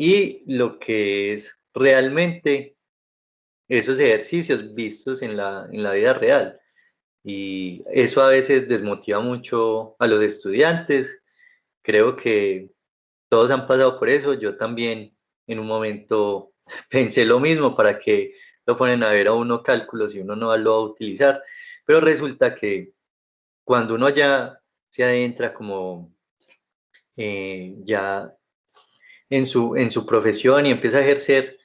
y lo que es realmente esos ejercicios vistos en la vida real. Y eso a veces desmotiva mucho a los estudiantes. Creo que todos han pasado por eso. Yo también en un momento pensé lo mismo, para que lo ponen a ver a uno cálculos y uno no lo va a utilizar. Pero resulta que cuando uno ya se adentra como ya en su profesión y empieza a ejercer,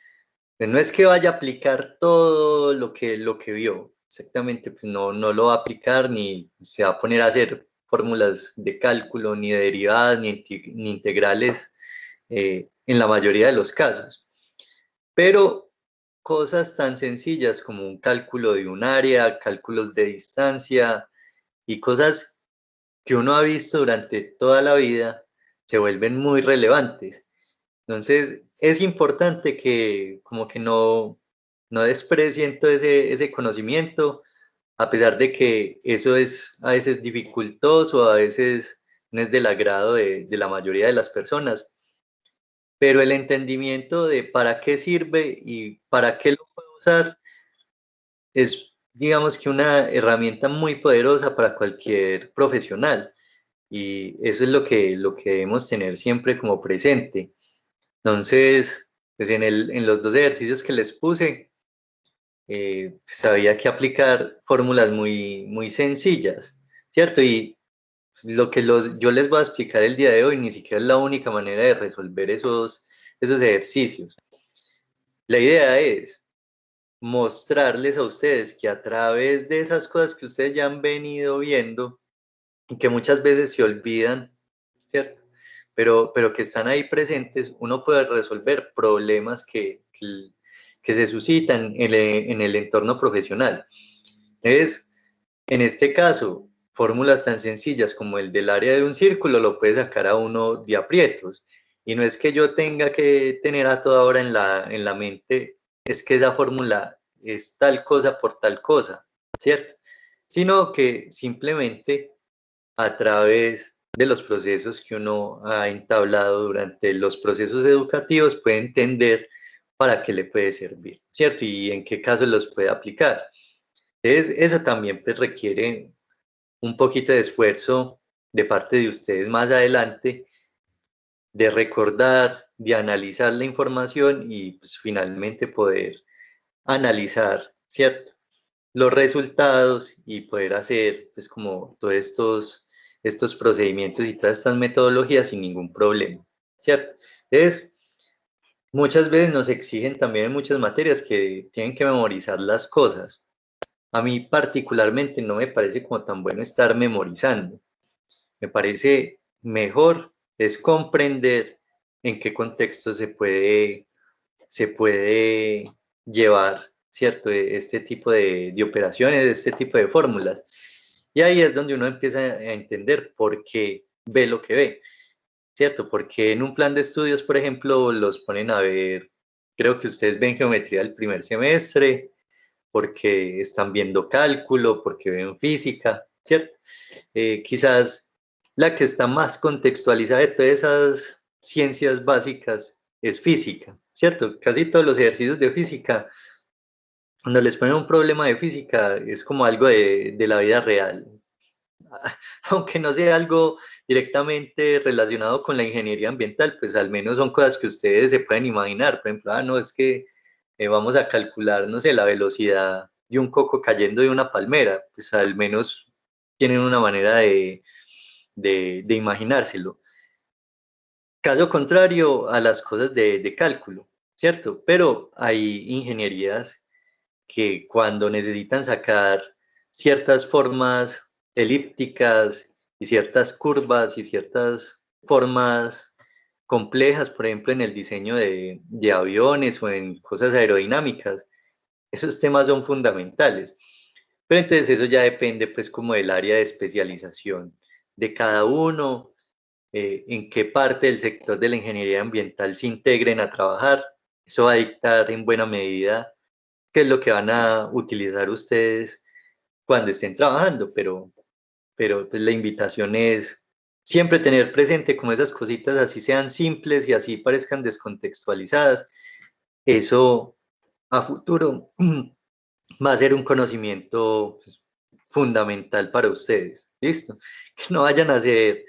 pues no es que vaya a aplicar todo lo que vio, exactamente, pues no, no lo va a aplicar ni se va a poner a hacer fórmulas de cálculo, ni de derivadas, ni integrales en la mayoría de los casos. Pero cosas tan sencillas como un cálculo de un área, cálculos de distancia y cosas que uno ha visto durante toda la vida se vuelven muy relevantes. Entonces, es importante que como que no desprecien todo ese conocimiento, a pesar de que eso es a veces dificultoso, a veces no es del agrado de la mayoría de las personas, pero el entendimiento de para qué sirve y para qué lo puedo usar es, digamos que una herramienta muy poderosa para cualquier profesional, y eso es lo que debemos tener siempre como presente. Entonces, pues en los dos ejercicios que les puse, pues había que aplicar fórmulas muy sencillas, ¿cierto? Y lo que yo les voy a explicar el día de hoy ni siquiera es la única manera de resolver esos ejercicios. La idea es mostrarles a ustedes que a través de esas cosas que ustedes ya han venido viendo y que muchas veces se olvidan, ¿cierto? Pero que están ahí presentes, uno puede resolver problemas que se suscitan en el entorno profesional. Es, en este caso, fórmulas tan sencillas como el del área de un círculo lo puede sacar a uno de aprietos. Y no es que yo tenga que tener a toda hora en la mente, es que esa fórmula es tal cosa por tal cosa, ¿cierto? Sino que simplemente a través de los procesos que uno ha entablado durante los procesos educativos puede entender para qué le puede servir, ¿cierto? Y en qué casos los puede aplicar. Entonces, eso también pues, requiere un poquito de esfuerzo de parte de ustedes más adelante, de recordar, de analizar la información y pues, finalmente poder analizar, ¿cierto? Los resultados y poder hacer pues como todos estos procedimientos y todas estas metodologías sin ningún problema, ¿cierto? Entonces, muchas veces nos exigen también en muchas materias que tienen que memorizar las cosas. A mí particularmente no me parece como tan bueno estar memorizando. Me parece mejor es comprender en qué contexto se puede llevar, ¿cierto? Este tipo de operaciones, este tipo de fórmulas. Y ahí es donde uno empieza a entender por qué ve lo que ve, ¿cierto? Porque en un plan de estudios, por ejemplo, los ponen a ver, creo que ustedes ven geometría del primer semestre, porque están viendo cálculo, porque ven física, ¿cierto? Quizás la que está más contextualizada de todas esas ciencias básicas es física, ¿cierto? Casi todos los ejercicios de física, cuando les ponen un problema de física, es como algo de la vida real. Aunque no sea algo directamente relacionado con la ingeniería ambiental, pues al menos son cosas que ustedes se pueden imaginar. Por ejemplo, no, es que vamos a calcular, no sé, la velocidad de un coco cayendo de una palmera, pues al menos tienen una manera de imaginárselo. Caso contrario a las cosas de cálculo, ¿cierto? Pero hay ingenierías que cuando necesitan sacar ciertas formas elípticas y ciertas curvas y ciertas formas complejas, por ejemplo, en el diseño de aviones o en cosas aerodinámicas, esos temas son fundamentales. Pero entonces eso ya depende pues como del área de especialización de cada uno, en qué parte del sector de la ingeniería ambiental se integren a trabajar. Eso va a dictar en buena medida qué es lo que van a utilizar ustedes cuando estén trabajando, pero pues la invitación es siempre tener presente como esas cositas, así sean simples y así parezcan descontextualizadas, eso a futuro va a ser un conocimiento pues, fundamental para ustedes, ¿listo? Que no vayan a ser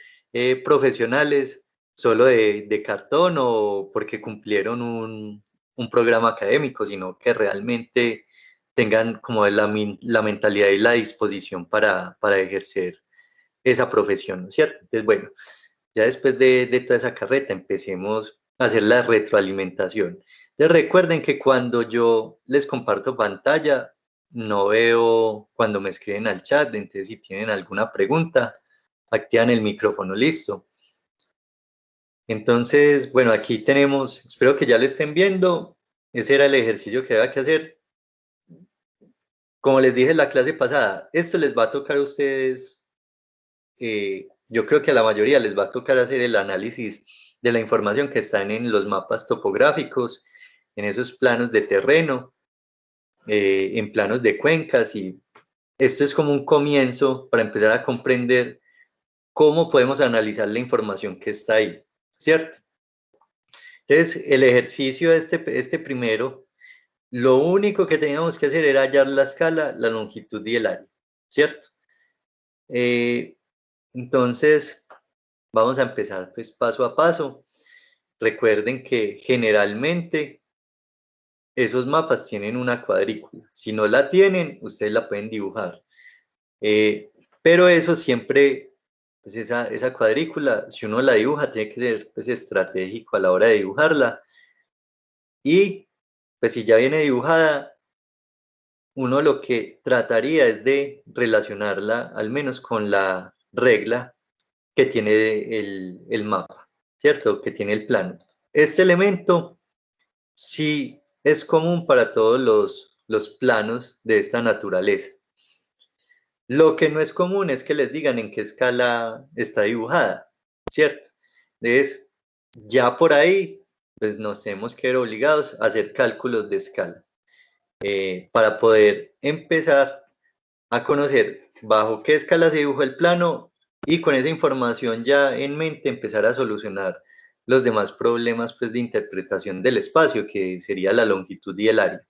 profesionales solo de cartón o porque cumplieron un programa académico, sino que realmente tengan como la mentalidad y la disposición para ejercer esa profesión, ¿no es cierto? Entonces, bueno, ya después de toda esa carreta empecemos a hacer la retroalimentación. Entonces recuerden que cuando yo les comparto pantalla, no veo cuando me escriben al chat, entonces si tienen alguna pregunta, activan el micrófono, listo. Entonces, bueno, aquí tenemos, espero que ya lo estén viendo, ese era el ejercicio que había que hacer. Como les dije en la clase pasada, esto les va a tocar a ustedes, yo creo que a la mayoría les va a tocar hacer el análisis de la información que están en los mapas topográficos, en esos planos de terreno, en planos de cuencas, y esto es como un comienzo para empezar a comprender cómo podemos analizar la información que está ahí, ¿cierto? Entonces, el ejercicio de este primero, lo único que teníamos que hacer era hallar la escala, la longitud y el área, ¿cierto? Eh, entonces, vamos a empezar pues paso a paso. Recuerden que generalmente esos mapas tienen una cuadrícula. Si no la tienen, ustedes la pueden dibujar. Eh, pero eso siempre, pues esa cuadrícula, si uno la dibuja, tiene que ser pues, estratégico a la hora de dibujarla. Y pues si ya viene dibujada, uno lo que trataría es de relacionarla al menos con la regla que tiene el mapa, ¿cierto? Que tiene el plano. Este elemento sí es común para todos los planos de esta naturaleza. Lo que no es común es que les digan en qué escala está dibujada, ¿cierto? Entonces, ya por ahí, pues nos tenemos que ver obligados a hacer cálculos de escala para poder empezar a conocer bajo qué escala se dibujó el plano y con esa información ya en mente empezar a solucionar los demás problemas pues, de interpretación del espacio, que sería la longitud y el área.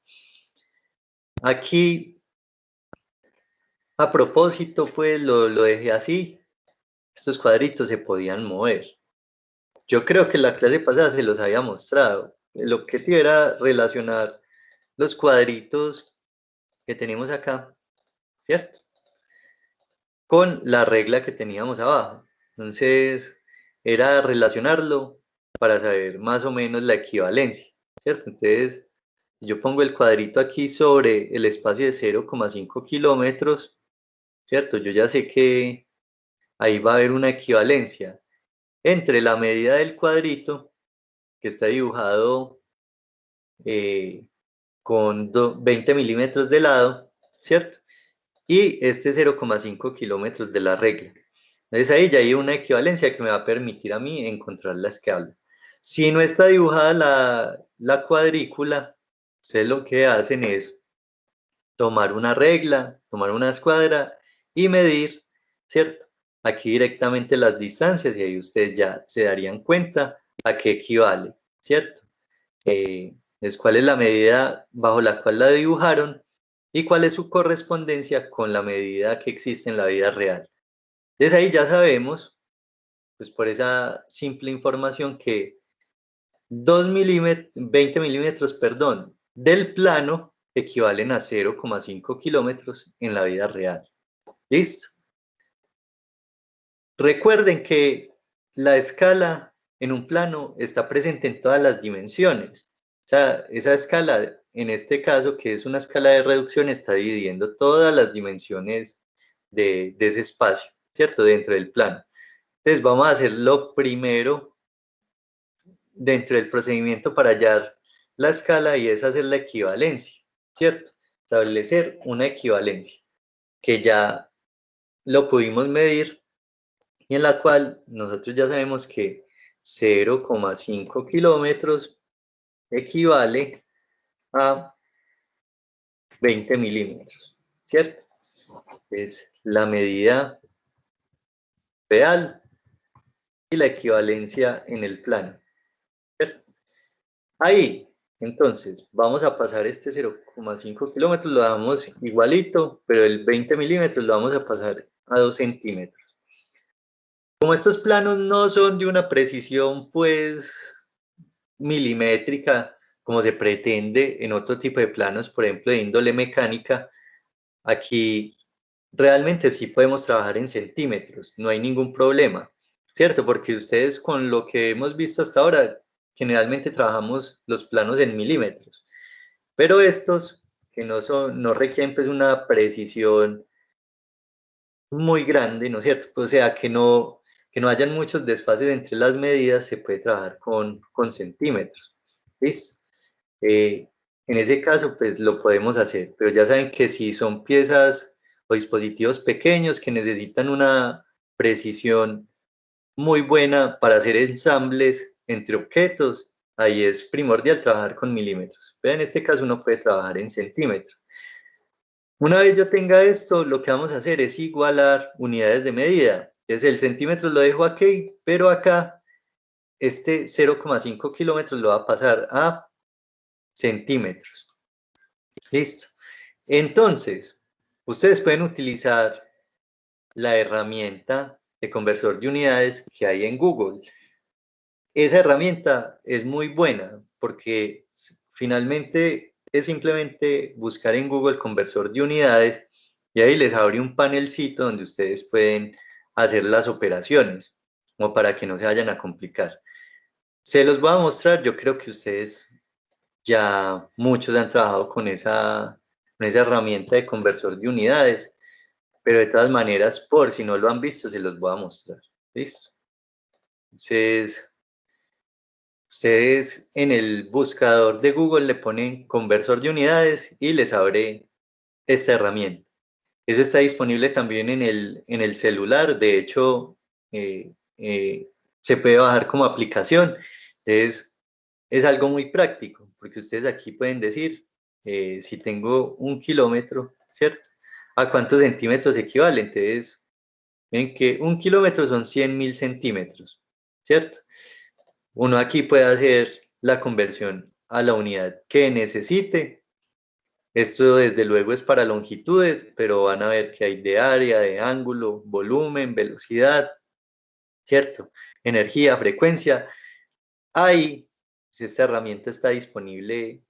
Aquí, a propósito, pues lo dejé así. Estos cuadritos se podían mover. Yo creo que en la clase pasada se los había mostrado. El objetivo era relacionar los cuadritos que tenemos acá, ¿cierto? Con la regla que teníamos abajo. Entonces, era relacionarlo para saber más o menos la equivalencia, ¿cierto? Entonces, yo pongo el cuadrito aquí sobre el espacio de 0,5 kilómetros, ¿cierto? Yo ya sé que ahí va a haber una equivalencia entre la medida del cuadrito, que está dibujado eh, con 20 milímetros de lado, ¿cierto? Y este 0,5 kilómetros de la regla. Entonces ahí ya hay una equivalencia que me va a permitir a mí encontrar la escala. Si no está dibujada la cuadrícula, ustedes lo que hacen es tomar una regla, tomar una escuadra y medir, ¿cierto? Aquí directamente las distancias y ahí ustedes ya se darían cuenta a qué equivale, ¿cierto? Es cuál es la medida bajo la cual la dibujaron y cuál es su correspondencia con la medida que existe en la vida real. Entonces ahí ya sabemos, pues por esa simple información que 20 milímetros, perdón, del plano equivalen a 0,5 kilómetros en la vida real. ¿Listo? Recuerden que la escala en un plano está presente en todas las dimensiones. O sea, esa escala, en este caso, que es una escala de reducción, está dividiendo todas las dimensiones de ese espacio, ¿cierto? Dentro del plano. Entonces, vamos a hacer lo primero dentro del procedimiento para hallar la escala y es hacer la equivalencia, ¿cierto? Establecer una equivalencia que ya lo pudimos medir y en la cual nosotros ya sabemos que 0,5 kilómetros equivale a 20 milímetros, ¿cierto? Es la medida real y la equivalencia en el plano, ¿cierto? Ahí, entonces, vamos a pasar este 0,5 kilómetros, lo damos igualito, pero el 20 milímetros lo vamos a pasar a 2 centímetros. Como estos planos no son de una precisión, pues, milimétrica, como se pretende en otro tipo de planos, por ejemplo, de índole mecánica, aquí realmente sí podemos trabajar en centímetros, no hay ningún problema, ¿cierto? Porque ustedes con lo que hemos visto hasta ahora, generalmente trabajamos los planos en milímetros, pero estos que no requieren pues una precisión muy grande, ¿no es cierto? O sea, que no hayan muchos desfases entre las medidas, se puede trabajar con centímetros, ¿listo? Eh, en ese caso, pues lo podemos hacer, pero ya saben que si son piezas o dispositivos pequeños que necesitan una precisión muy buena para hacer ensambles entre objetos, ahí es primordial trabajar con milímetros. Pero en este caso uno puede trabajar en centímetros. Una vez yo tenga esto, lo que vamos a hacer es igualar unidades de medida. Entonces el centímetro lo dejo aquí, pero acá este 0,5 kilómetros lo va a pasar a centímetros. Listo. Entonces, ustedes pueden utilizar la herramienta de conversor de unidades que hay en Google. Esa herramienta es muy buena porque finalmente es simplemente buscar en Google conversor de unidades y ahí les abre un panelcito donde ustedes pueden hacer las operaciones, como para que no se vayan a complicar. Se los voy a mostrar, yo creo que ustedes ya muchos han trabajado con esa herramienta de conversor de unidades, pero de todas maneras, por si no lo han visto, se los voy a mostrar. ¿Listo? Entonces, ustedes en el buscador de Google le ponen conversor de unidades y les abre esta herramienta. Eso está disponible también en el celular, de hecho, eh, eh, se puede bajar como aplicación. Entonces, es algo muy práctico, porque ustedes aquí pueden decir, si tengo 1 kilómetro, ¿cierto? ¿A cuántos centímetros equivale? Entonces, ven que 1 kilómetro son 100.000 centímetros, ¿cierto? Uno aquí puede hacer la conversión a la unidad que necesite. Esto desde luego es para longitudes, pero van a ver que hay de área, de ángulo, volumen, velocidad, ¿cierto? Energía, frecuencia. Ahí, si esta herramienta está disponible,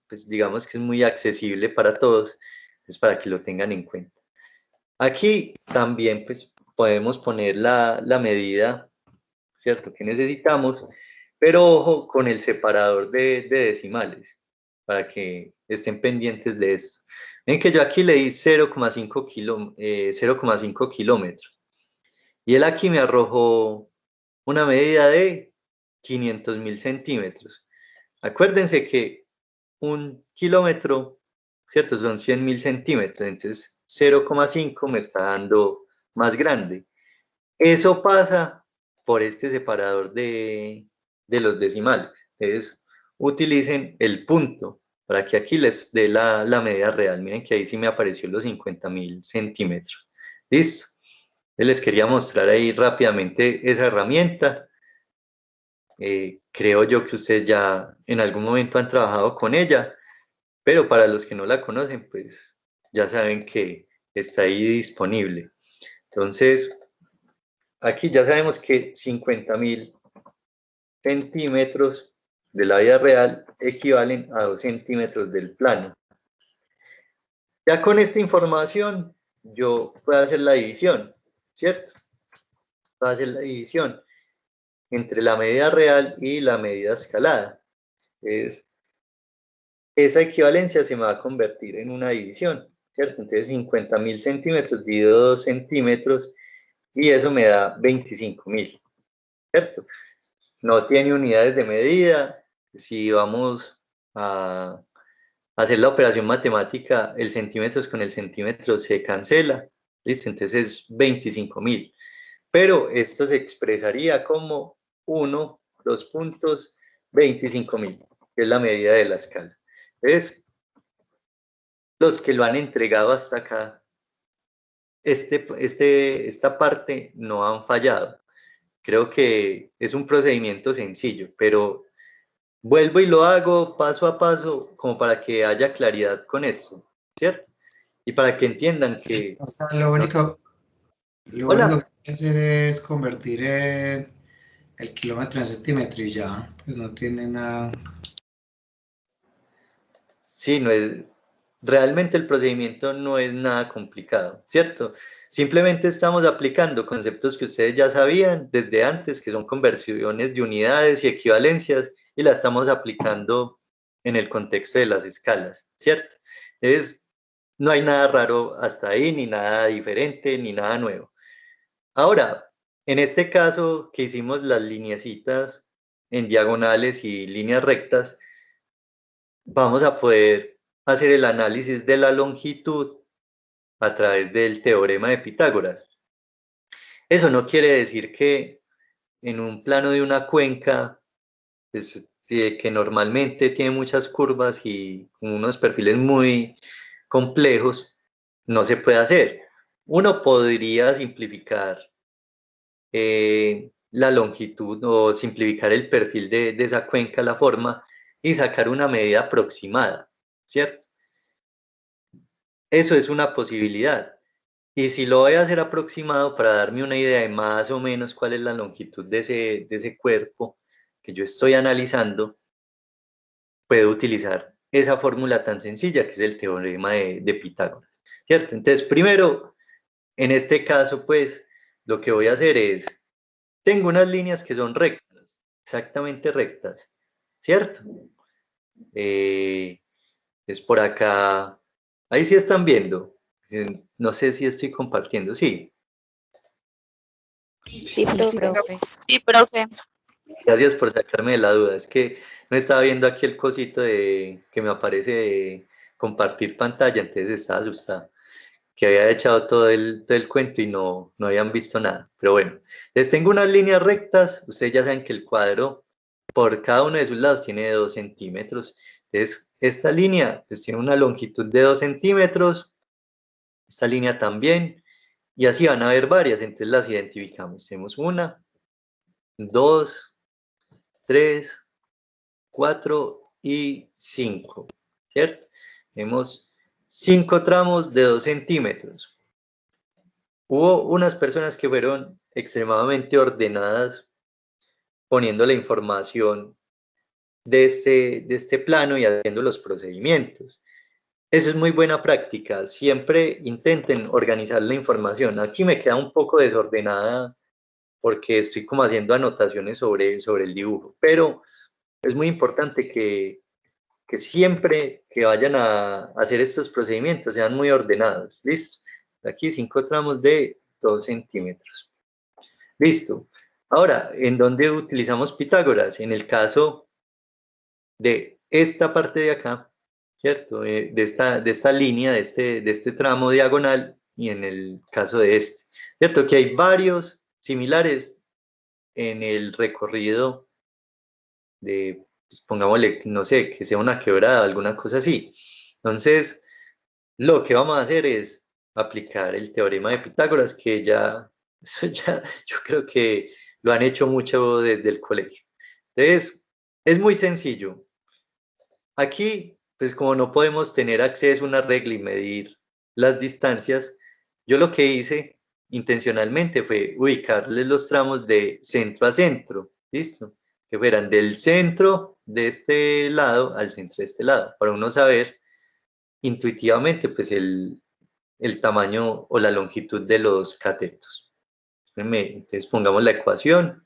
pues digamos que es muy accesible para todos, es para que lo tengan en cuenta. Aquí también pues podemos poner la medida, ¿cierto? Que necesitamos, pero ojo con el separador de decimales, para que estén pendientes de esto. Ven que yo aquí le di 0,5 kilómetros y él aquí me arrojó una medida de 500.000 centímetros. Acuérdense que 1 kilómetro, ¿cierto? Son 100.000 centímetros, entonces 0,5 me está dando más grande. Eso pasa por este separador de los decimales. Entonces, utilicen el punto para que aquí les dé la medida real. Miren que ahí sí me apareció los 50.000 centímetros. ¿Listo? Les quería mostrar ahí rápidamente esa herramienta. Creo yo que ustedes ya en algún momento han trabajado con ella, pero para los que no la conocen, pues ya saben que está ahí disponible. Entonces, aquí ya sabemos que 50.000 centímetros de la vida real equivalen a 2 centímetros del plano. Ya con esta información, yo puedo hacer la división, ¿cierto? Puedo hacer la división entre la medida real y la medida escalada. Es, esa equivalencia se me va a convertir en una división, ¿cierto? Entonces 50.000 centímetros dividido 2 centímetros y eso me da 25.000, ¿cierto? No tiene unidades de medida. Si vamos a hacer la operación matemática, el centímetros con el centímetro se cancela, ¿listo? Entonces es 25.000. Pero esto se expresaría como 1, 2 puntos, 25.000, que es la medida de la escala. Entonces, los que lo han entregado hasta acá, esta parte no han fallado. Creo que es un procedimiento sencillo, pero vuelvo y lo hago paso a paso como para que haya claridad con esto, ¿cierto? Y para que entiendan que... O sea, no- lo único que Hola. hay que hacer es convertir el kilómetro en centímetro y ya, pues no tiene nada. Sí, no es, realmente el procedimiento no es nada complicado, ¿cierto? Simplemente estamos aplicando conceptos que ustedes ya sabían desde antes, que son conversiones de unidades y equivalencias, y la estamos aplicando en el contexto de las escalas, ¿cierto? Entonces, no hay nada raro hasta ahí, ni nada diferente, ni nada nuevo. Ahora, en este caso que hicimos las lineecitas en diagonales y líneas rectas, vamos a poder hacer el análisis de la longitud a través del teorema de Pitágoras. Eso no quiere decir que en un plano de una cuenca, pues, que normalmente tiene muchas curvas y unos perfiles muy complejos, no se puede hacer. Uno podría simplificar la longitud o simplificar el perfil de esa cuenca, la forma, y sacar una medida aproximada, ¿cierto? Eso es una posibilidad. Y si lo voy a hacer aproximado para darme una idea de más o menos cuál es la longitud de ese cuerpo que yo estoy analizando, puedo utilizar esa fórmula tan sencilla que es el teorema de Pitágoras, ¿cierto? Entonces, primero, en este caso, pues, lo que voy a hacer es, tengo unas líneas que son rectas, exactamente rectas, ¿cierto? Es por acá, ahí sí están viendo, no sé si estoy compartiendo, sí. Sí, Sí, profe. profe. Sí, profe. Gracias por sacarme de la duda. Es que no estaba viendo aquí el cosito de que me aparece de compartir pantalla, entonces estaba asustado. Que había echado todo el cuento y no habían visto nada. Pero bueno, les tengo unas líneas rectas. Ustedes ya saben que el cuadro por cada uno de sus lados tiene 2 centímetros. Entonces, esta línea pues, tiene una longitud de 2 centímetros. Esta línea también. Y así van a haber varias. Entonces las identificamos. Tenemos una, dos, tres, 4 y 5, ¿cierto? Tenemos 5 tramos de 2 centímetros. Hubo unas personas que fueron extremadamente ordenadas poniendo la información de este plano y haciendo los procedimientos. Eso es muy buena práctica. Siempre intenten organizar la información. Aquí me queda un poco desordenada porque estoy como haciendo anotaciones sobre el dibujo, pero es muy importante que siempre que vayan a hacer estos procedimientos sean muy ordenados. ¿Listo? Aquí 5 tramos de 2 centímetros. Listo. Ahora, ¿en dónde utilizamos Pitágoras? En el caso de esta parte de acá, ¿cierto? De esta línea, de este tramo diagonal y en el caso de este, ¿cierto? Que hay varios similares en el recorrido de, pues, pongámosle, no sé, que sea una quebrada, alguna cosa así. Entonces, lo que vamos a hacer es aplicar el teorema de Pitágoras, que ya, eso ya yo creo que lo han hecho mucho desde el colegio. Entonces, es muy sencillo. Aquí, pues como no podemos tener acceso a una regla y medir las distancias, yo lo que hice intencionalmente fue ubicarles los tramos de centro a centro, ¿listo? Que fueran del centro de este lado al centro de este lado, para uno saber intuitivamente pues el tamaño o la longitud de los catetos. Entonces pongamos la ecuación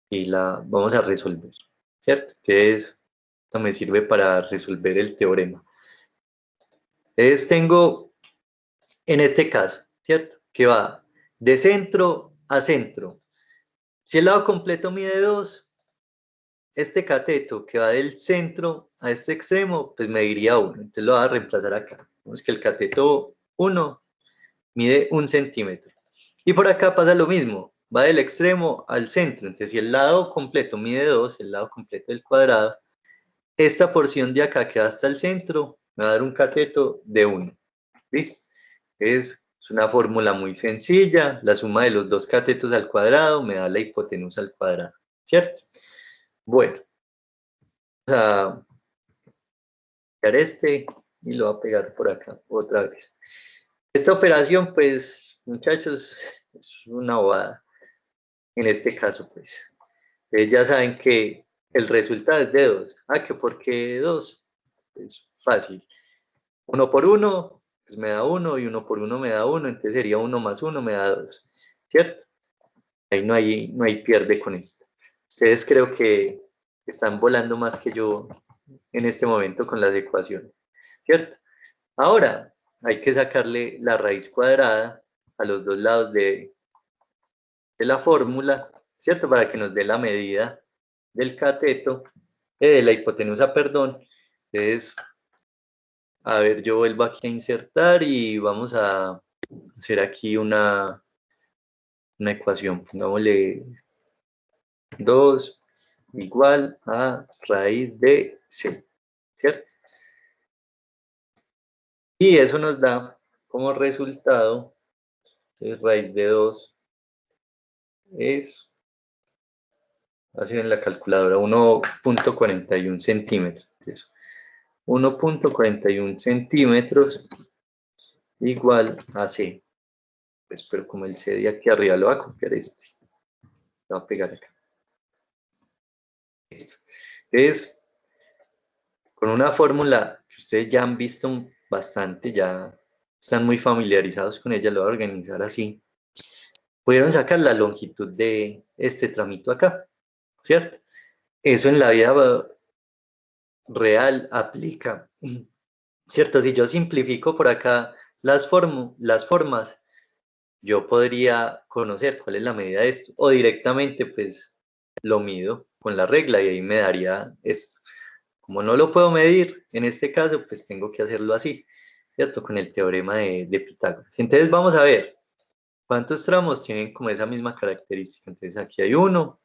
y la vamos a resolver, ¿cierto? Entonces, esto me sirve para resolver el teorema. Entonces tengo, en este caso, ¿cierto? Que va de centro a centro. Si el lado completo mide 2, este cateto que va del centro a este extremo, pues mediría 1. Entonces lo voy a reemplazar acá. Vemos que el cateto 1 mide 1 centímetro. Y por acá pasa lo mismo, va del extremo al centro. Entonces si el lado completo mide 2, el lado completo del cuadrado, esta porción de acá que va hasta el centro me va a dar un cateto de 1. ¿Listo? Entonces Es una fórmula muy sencilla, la suma de los dos catetos al cuadrado me da la hipotenusa al cuadrado, ¿cierto? Bueno, vamos a pegar este y lo voy a pegar por acá otra vez. Esta operación, pues, muchachos, es una bobada. En este caso, pues, ya saben que el resultado es de 2. Ah, ¿que por qué 2? Es fácil. 1 por 1, pues me da 1, y 1 por 1 me da 1, entonces sería 1 más 1 me da 2, ¿cierto? Ahí no hay pierde con esto. Ustedes creo que están volando más que yo en este momento con las ecuaciones, ¿cierto? Ahora, hay que sacarle la raíz cuadrada a los dos lados de la fórmula, ¿cierto? Para que nos dé la medida del cateto, de la hipotenusa, perdón. Entonces, a ver, yo vuelvo aquí a insertar y vamos a hacer aquí una ecuación. Pongámosle 2 igual a raíz de c, ¿cierto? Y eso nos da como resultado, raíz de 2 es, así en la calculadora, 1.41 centímetros. 1.41 centímetros igual a C. Pues, pero como el C de aquí arriba lo va a copiar este. Lo va a pegar acá. Listo. Entonces, con una fórmula que ustedes ya han visto bastante, ya están muy familiarizados con ella, lo voy a organizar así. Pudieron sacar la longitud de este tramito acá, ¿cierto? Eso en la vida real aplica, ¿cierto? Si yo simplifico por acá las formas, yo podría conocer cuál es la medida de esto, o directamente pues lo mido con la regla y ahí me daría esto. Como no lo puedo medir, en este caso, pues tengo que hacerlo así, ¿cierto? Con el teorema de Pitágoras. Entonces vamos a ver cuántos tramos tienen como esa misma característica. Entonces aquí hay 1,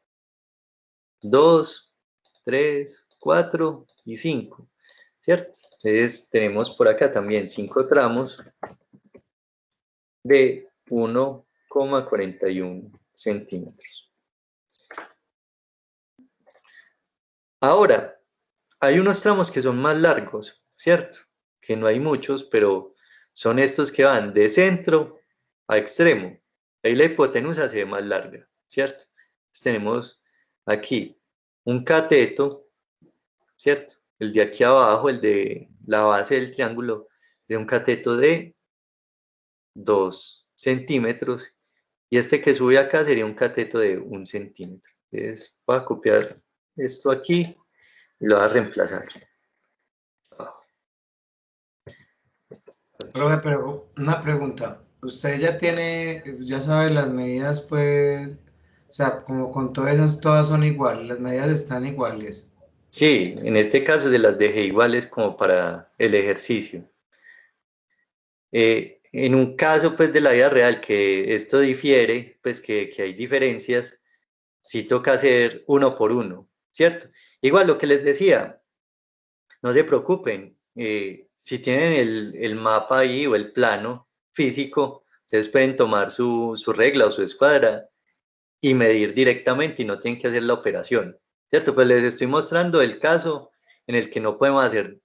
2, 3, 4 y 5, ¿cierto? Entonces tenemos por acá también 5 tramos de 1,41 centímetros. Ahora, hay unos tramos que son más largos, ¿cierto? Que no hay muchos, pero son estos que van de centro a extremo. Ahí la hipotenusa se ve más larga, ¿cierto? Entonces tenemos aquí un cateto, ¿cierto? El de aquí abajo, el de la base del triángulo, de un cateto de 2 centímetros, y este que sube acá sería un cateto de 1 centímetro. Entonces voy a copiar esto aquí y lo voy a reemplazar. Profe, pero una pregunta. ¿Usted ya tiene, ya sabe las medidas, pues, o sea, como con todas esas, todas son iguales, las medidas están iguales? Sí, en este caso se las dejé iguales como para el ejercicio. En un caso pues de la vida real que esto difiere, pues que hay diferencias, sí toca hacer uno por uno, ¿cierto? Igual lo que les decía, no se preocupen, si tienen el mapa ahí o el plano físico, ustedes pueden tomar su regla o su escuadra y medir directamente y no tienen que hacer la operación, ¿cierto? Pues les estoy mostrando el caso en el que no podemos hacer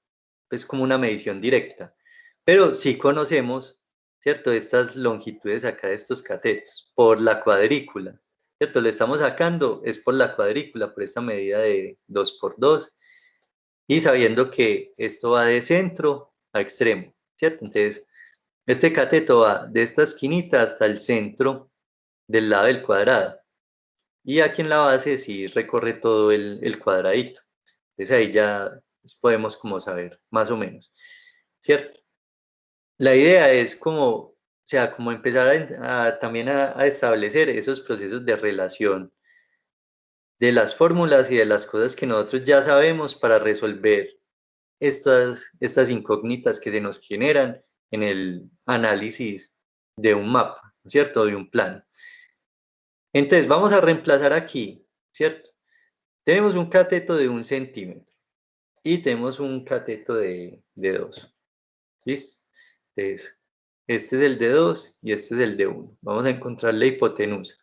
pues como una medición directa, pero sí conocemos, ¿cierto? Estas longitudes acá de estos catetos por la cuadrícula, ¿cierto? Le estamos sacando, es por la cuadrícula, por esta medida de 2 por 2, y sabiendo que esto va de centro a extremo, ¿cierto? Entonces, este cateto va de esta esquinita hasta el centro del lado del cuadrado. Y aquí en la base sí recorre todo el cuadradito. Entonces ahí ya podemos como saber más o menos, ¿cierto? La idea es como, o sea, como empezar también a establecer esos procesos de relación de las fórmulas y de las cosas que nosotros ya sabemos para resolver estas incógnitas que se nos generan en el análisis de un mapa, ¿cierto? De un plano. Entonces vamos a reemplazar aquí, ¿cierto? Tenemos un cateto de 1 centímetro y tenemos un cateto de 2. ¿Listo? Entonces, este es el de 2 y este es el de 1. Vamos a encontrar la hipotenusa.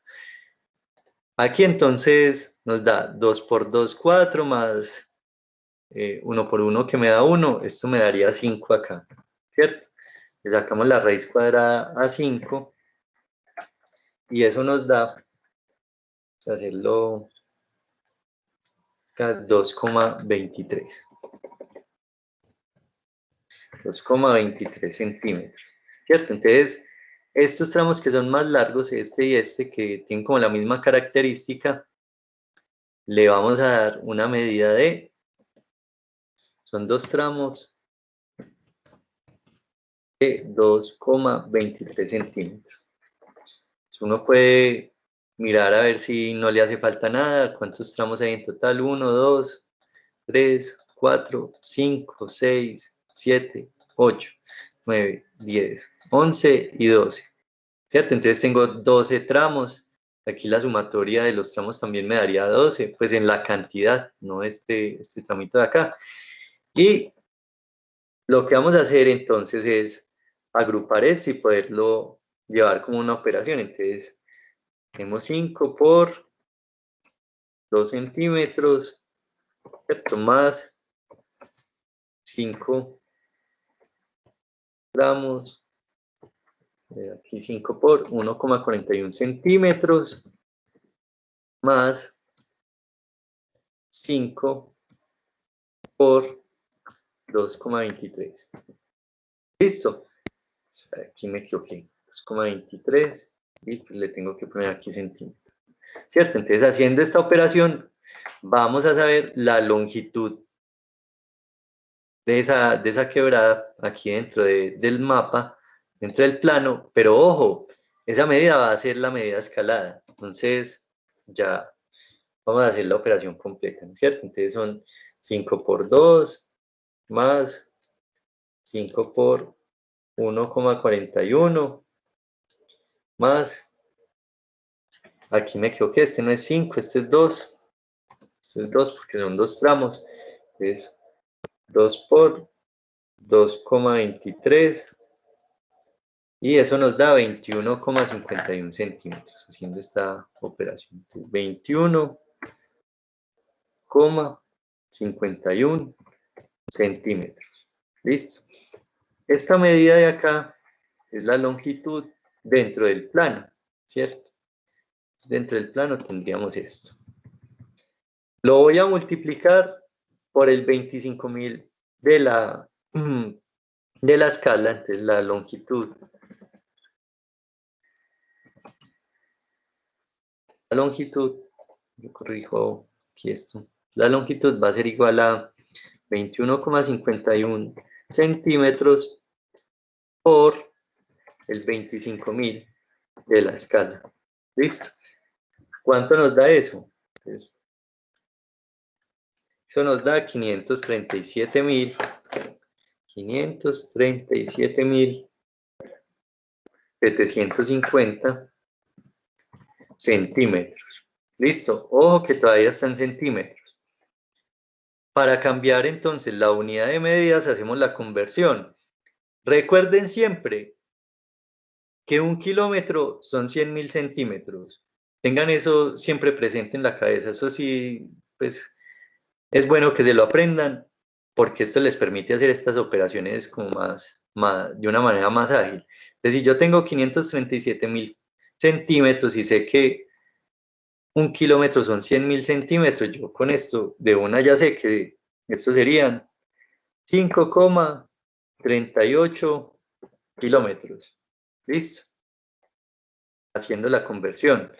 Aquí entonces nos da 2 por 2, 4, más 1 por 1 que me da 1. Esto me daría 5 acá, ¿cierto? Le sacamos la raíz cuadrada a 5 y eso nos da, vamos a hacerlo acá, 2,23. 2,23 centímetros, ¿cierto? Entonces, estos tramos que son más largos, este y este, que tienen como la misma característica, le vamos a dar una medida de, son dos tramos de 2,23 centímetros. Uno puede mirar a ver si no le hace falta nada, cuántos tramos hay en total, 1, 2, 3, 4, 5, 6, 7, 8, 9, 10, 11 y 12, ¿cierto? Entonces tengo 12 tramos, aquí la sumatoria de los tramos también me daría 12, pues en la cantidad, no este tramito de acá. Y lo que vamos a hacer entonces es agrupar esto y poderlo llevar como una operación. Entonces, tenemos 5 por 2 centímetros, ¿cierto? Más 5 gramos, aquí 5 por 1,41 centímetros, más 5 por 2,23. ¿Listo? Aquí me equivoqué. 2,23 y le tengo que poner aquí centímetros. ¿Cierto? Entonces, haciendo esta operación, vamos a saber la longitud de esa quebrada aquí dentro del mapa, dentro del plano, pero ojo, esa medida va a ser la medida escalada. Entonces, ya vamos a hacer la operación completa, ¿no es cierto? Entonces son 5 por 2 más 5 por 1,41 más, aquí me equivoqué, este no es 5, este es 2. Este es 2 porque son dos tramos. Es 2 por 2,23 y eso nos da 21,51 centímetros haciendo esta operación. 21,51 centímetros. Listo. Esta medida de acá es la longitud dentro del plano, ¿cierto? Dentro del plano tendríamos esto. Lo voy a multiplicar por el 25.000 de la escala, entonces la longitud. La longitud, yo corrijo aquí esto, la longitud va a ser igual a 21,51 centímetros por el 25.000 de la escala. ¿Listo? ¿Cuánto nos da eso? Entonces, eso nos da 537.750 centímetros. Listo, ojo que todavía está en centímetros. Para cambiar entonces la unidad de medidas hacemos la conversión. Recuerden siempre que 1 kilómetro son 100.000 centímetros. Tengan eso siempre presente en la cabeza. Eso sí, pues es bueno que se lo aprendan porque esto les permite hacer estas operaciones como de una manera más ágil. Entonces, si yo tengo 537.000 centímetros y sé que 1 kilómetro son 100.000 centímetros, yo con esto de una ya sé que estos serían 5,38 kilómetros. Listo. Haciendo la conversión.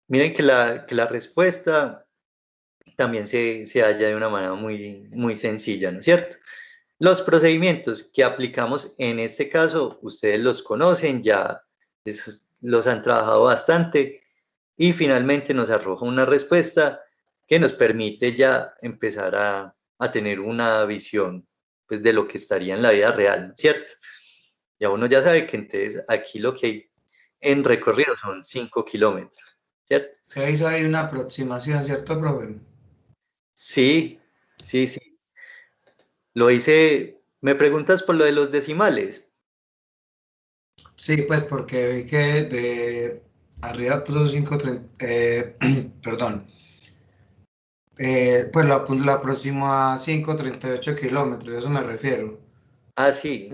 Miren que la respuesta también se halla de una manera muy, muy sencilla, ¿no es cierto? Los procedimientos que aplicamos en este caso, ustedes los conocen, ya los han trabajado bastante y finalmente nos arroja una respuesta que nos permite ya empezar a tener una visión pues, de lo que estaría en la vida real, ¿no es cierto? Ya uno ya sabe que entonces aquí lo que hay en recorrido son 5 kilómetros, ¿cierto? Se hizo ahí una aproximación, ¿cierto, profe? Sí, sí, sí. Lo hice, me preguntas por lo de los decimales. Sí, pues porque vi que de arriba puso 530, perdón, pues la próxima a 5,38 kilómetros, a eso me refiero. Ah, sí,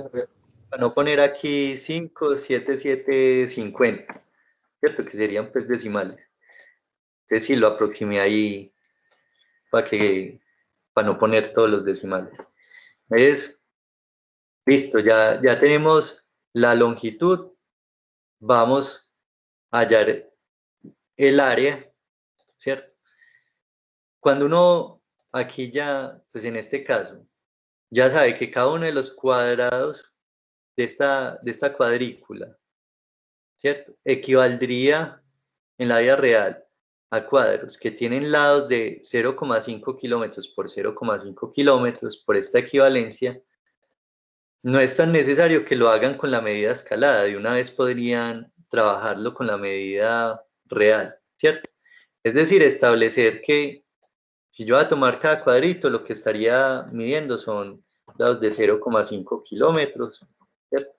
para no poner aquí 5, 7, 7, 50, ¿cierto? Que serían pues decimales. Entonces sí lo aproximé ahí para no poner todos los decimales. Es, listo, ya tenemos la longitud, vamos a hallar el área, ¿cierto? Cuando uno aquí ya, pues en este caso, ya sabe que cada uno de los cuadrados de esta cuadrícula, ¿cierto? Equivaldría en la vida real a cuadros que tienen lados de 0,5 kilómetros por 0,5 kilómetros por esta equivalencia. No es tan necesario que lo hagan con la medida escalada, de una vez podrían trabajarlo con la medida real, ¿cierto? Es decir, establecer que si yo voy a tomar cada cuadrito, lo que estaría midiendo son lados de 0,5 kilómetros, ¿cierto?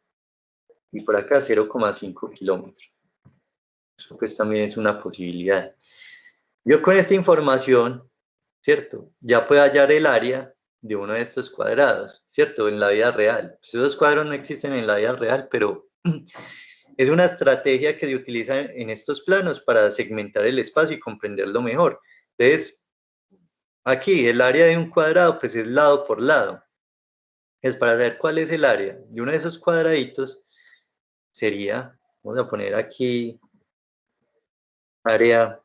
Y por acá 0,5 kilómetros. Eso pues también es una posibilidad. Yo con esta información, ¿cierto? Ya puedo hallar el área de uno de estos cuadrados, ¿cierto? En la vida real. Pues esos cuadros no existen en la vida real, pero es una estrategia que se utiliza en estos planos para segmentar el espacio y comprenderlo mejor. Entonces, aquí el área de un cuadrado, pues es lado por lado. Es para saber cuál es el área de uno de esos cuadraditos, sería, vamos a poner aquí área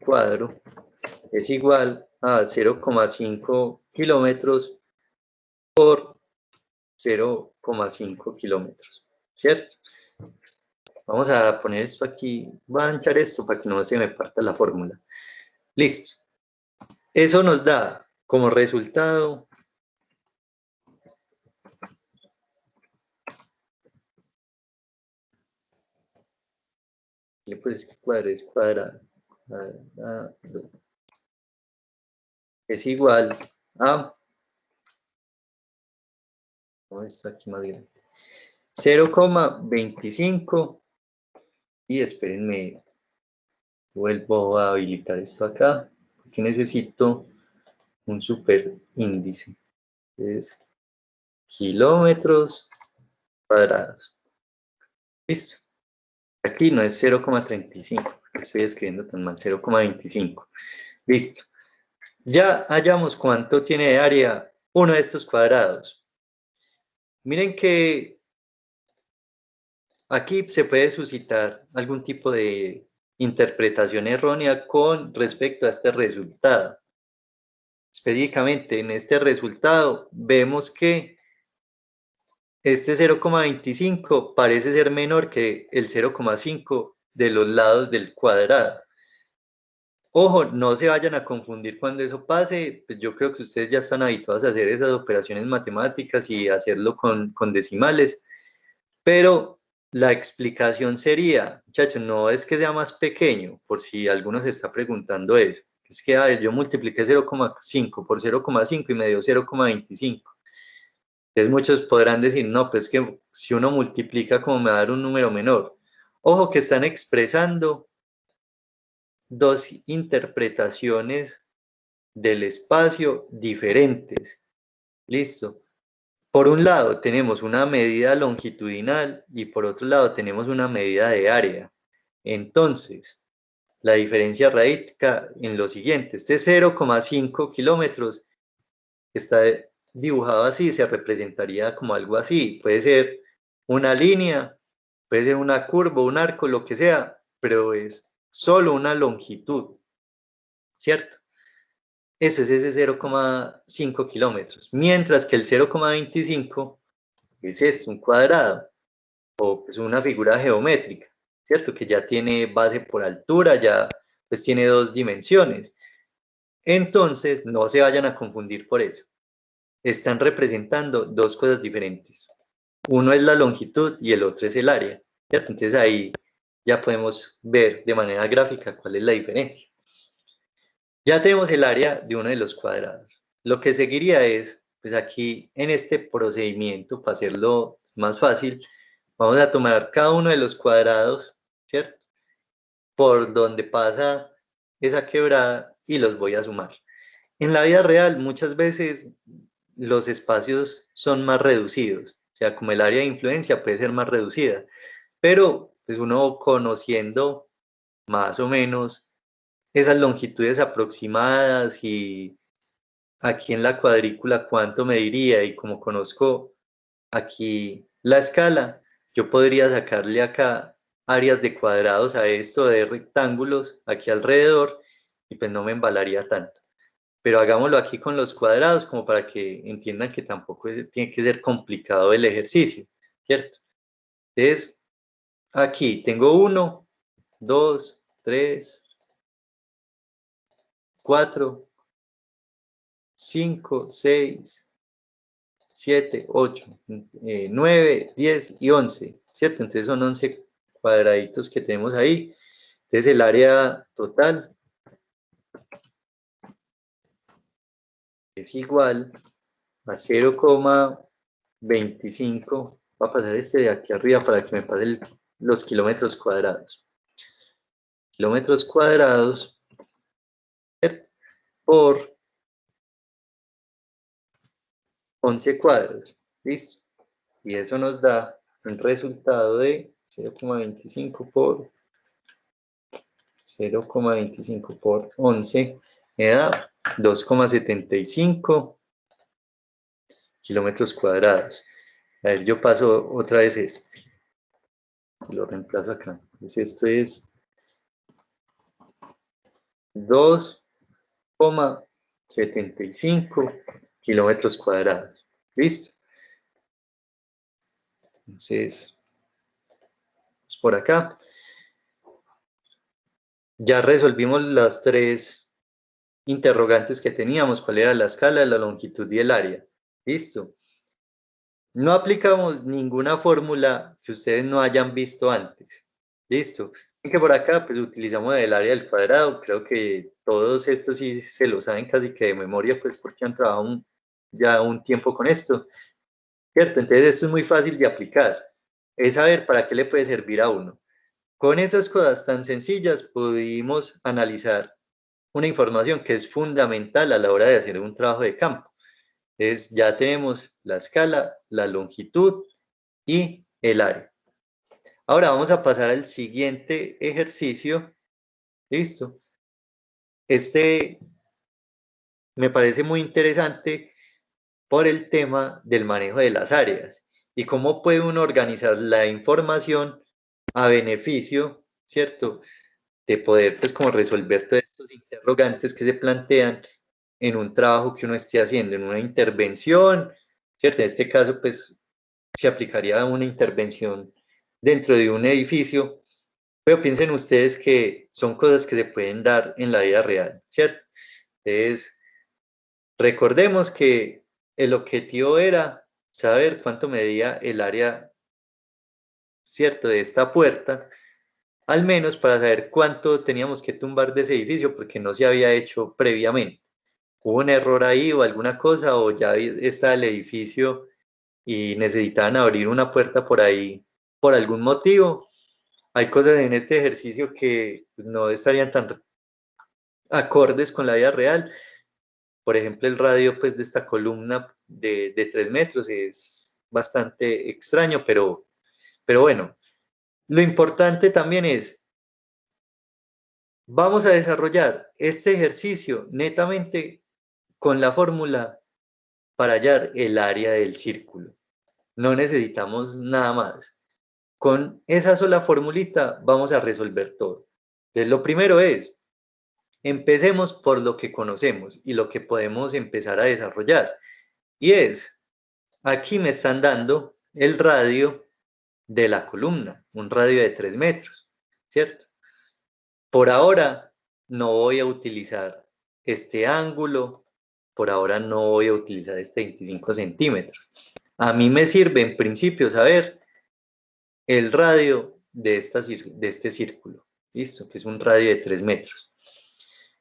cuadro, es igual a 0,5 kilómetros por 0,5 kilómetros, ¿cierto? Vamos a poner esto aquí, voy a anchar esto para que no se me parta la fórmula. Listo. Eso nos da como resultado, pues es que cuadro es cuadrado, es igual a, esto aquí más grande, 0,25 y espérenme, vuelvo a habilitar esto acá, porque necesito un super índice, es kilómetros cuadrados. Listo. Aquí no es 0,35, estoy escribiendo tan mal, 0,25. Listo. Ya hallamos cuánto tiene de área uno de estos cuadrados. Miren que aquí se puede suscitar algún tipo de interpretación errónea con respecto a este resultado. Específicamente en este resultado vemos que este 0,25 parece ser menor que el 0,5 de los lados del cuadrado. Ojo, no se vayan a confundir cuando eso pase, pues yo creo que ustedes ya están habituados a hacer esas operaciones matemáticas y hacerlo con decimales, pero la explicación sería, muchachos, no es que sea más pequeño, por si alguno se está preguntando eso, es que yo multipliqué 0,5 por 0,5 y me dio 0,25. Entonces muchos podrán decir, no, pues que si uno multiplica, como me va a dar un número menor. Ojo que están expresando dos interpretaciones del espacio diferentes. Listo. Por un lado tenemos una medida longitudinal y por otro lado tenemos una medida de área. Entonces, la diferencia radica en lo siguiente. Este 0,5 kilómetros está dibujado así, se representaría como algo así. Puede ser una línea, puede ser una curva, un arco, lo que sea, pero es solo una longitud, ¿cierto? Eso es ese 0,5 kilómetros. Mientras que el 0,25 es esto, un cuadrado, o pues una figura geométrica, ¿cierto? Que ya tiene base por altura, ya pues tiene dos dimensiones. Entonces, no se vayan a confundir por eso. Están representando dos cosas diferentes. Uno es la longitud y el otro es el área, ¿cierto? Entonces ahí ya podemos ver de manera gráfica cuál es la diferencia. Ya tenemos el área de uno de los cuadrados. Lo que seguiría es pues aquí en este procedimiento, para hacerlo más fácil, vamos a tomar cada uno de los cuadrados, ¿cierto? Por donde pasa esa quebrada y los voy a sumar. En la vida real, muchas veces los espacios son más reducidos, o sea, como el área de influencia puede ser más reducida, pero pues uno conociendo más o menos esas longitudes aproximadas y aquí en la cuadrícula cuánto mediría y como conozco aquí la escala, yo podría sacarle acá áreas de cuadrados a esto de rectángulos aquí alrededor y pues no me embalaría tanto. Pero hagámoslo aquí con los cuadrados como para que entiendan que tampoco tiene que ser complicado el ejercicio, ¿cierto? Entonces, aquí tengo 1, 2, 3, 4, 5, 6, 7, 8, 9, 10 y 11, ¿cierto? Entonces son 11 cuadraditos que tenemos ahí. Entonces el área total es igual a 0,25. Va a pasar este de aquí arriba para que me pase los kilómetros cuadrados. Kilómetros cuadrados por 11 cuadros. ¿Listo? Y eso nos da un resultado de 0,25 por 0,25 por 11 me da 2,75 kilómetros cuadrados. A ver, yo paso otra vez este. Lo reemplazo acá. Entonces esto es 2,75 kilómetros cuadrados. ¿Listo? Entonces, pues por acá. Ya resolvimos las tres interrogantes que teníamos. ¿Cuál era la escala, la longitud y el área? ¿Listo? No aplicamos ninguna fórmula que ustedes no hayan visto antes. ¿Listo? Y que por acá pues utilizamos el área del cuadrado. Creo que todos estos sí se lo saben casi que de memoria, pues porque han trabajado ya un tiempo con esto. ¿Cierto? Entonces esto es muy fácil de aplicar. Es saber para qué le puede servir a uno. Con esas cosas tan sencillas pudimos analizar una información que es fundamental a la hora de hacer un trabajo de campo. Ya tenemos la escala, la longitud y el área. Ahora vamos a pasar al siguiente ejercicio. Listo. Este me parece muy interesante por el tema del manejo de las áreas y cómo puede uno organizar la información a beneficio, ¿cierto? De poder, pues, como resolver todos estos interrogantes que se plantean en un trabajo que uno esté haciendo, en una intervención, ¿cierto? En este caso, pues, se aplicaría una intervención dentro de un edificio, pero piensen ustedes que son cosas que se pueden dar en la vida real, ¿cierto? Entonces, recordemos que el objetivo era saber cuánto medía el área, ¿cierto?, de esta puerta, al menos para saber cuánto teníamos que tumbar de ese edificio porque no se había hecho previamente. ¿Hubo un error ahí o alguna cosa o ya está el edificio y necesitaban abrir una puerta por ahí por algún motivo? Hay cosas en este ejercicio que pues, no estarían tan acordes con la vida real. Por ejemplo, el radio pues, de esta columna de 3 metros es bastante extraño, pero bueno, lo importante también es, vamos a desarrollar este ejercicio netamente con la fórmula para hallar el área del círculo. No necesitamos nada más. Con esa sola formulita vamos a resolver todo. Entonces, lo primero es, empecemos por lo que conocemos y lo que podemos empezar a desarrollar. Y es, aquí me están dando el radio de la columna, un radio de 3 metros, ¿cierto? Por ahora no voy a utilizar este ángulo, por ahora no voy a utilizar este 25 centímetros. A mí me sirve en principio saber el radio de este círculo, ¿listo? Que es un radio de 3 metros.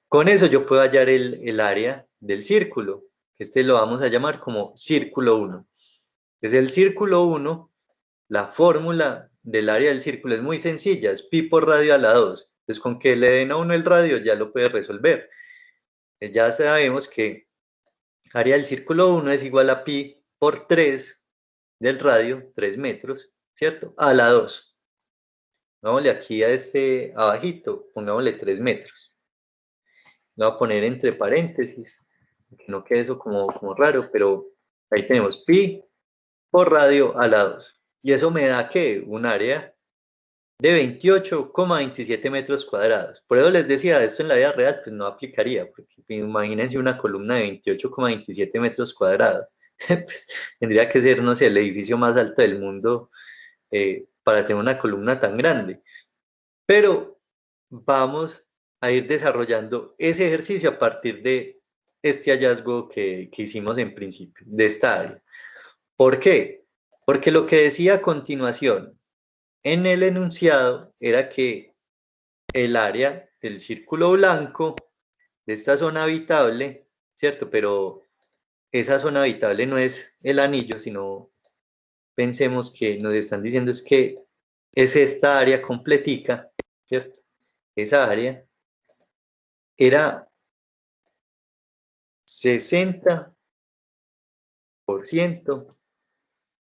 Con eso yo puedo hallar el área del círculo, Este lo vamos a llamar como círculo 1. Es el círculo 1, la fórmula del área del círculo es muy sencilla, es pi por radio a la 2. Entonces, con que le den a uno el radio ya lo puede resolver. Ya sabemos que área del círculo 1 es igual a pi por 3 del radio, 3 metros, ¿cierto? A la 2. Pongámosle aquí a este abajito, pongámosle 3 metros. Lo voy a poner entre paréntesis, que no quede eso como raro, pero ahí tenemos pi por radio a la 2. Y eso me da, ¿qué? Un área de 28,27 metros cuadrados. Por eso les decía, esto en la vida real pues no aplicaría, porque imagínense una columna de 28,27 metros cuadrados. Pues, tendría que ser, no sé, el edificio más alto del mundo para tener una columna tan grande. Pero vamos a ir desarrollando ese ejercicio a partir de este hallazgo que hicimos en principio, de esta área. ¿Por qué? Porque lo que decía a continuación en el enunciado era que el área del círculo blanco de esta zona habitable, ¿cierto? Pero esa zona habitable no es el anillo, sino pensemos que nos están diciendo es que es esta área completica, ¿cierto? Esa área era 60%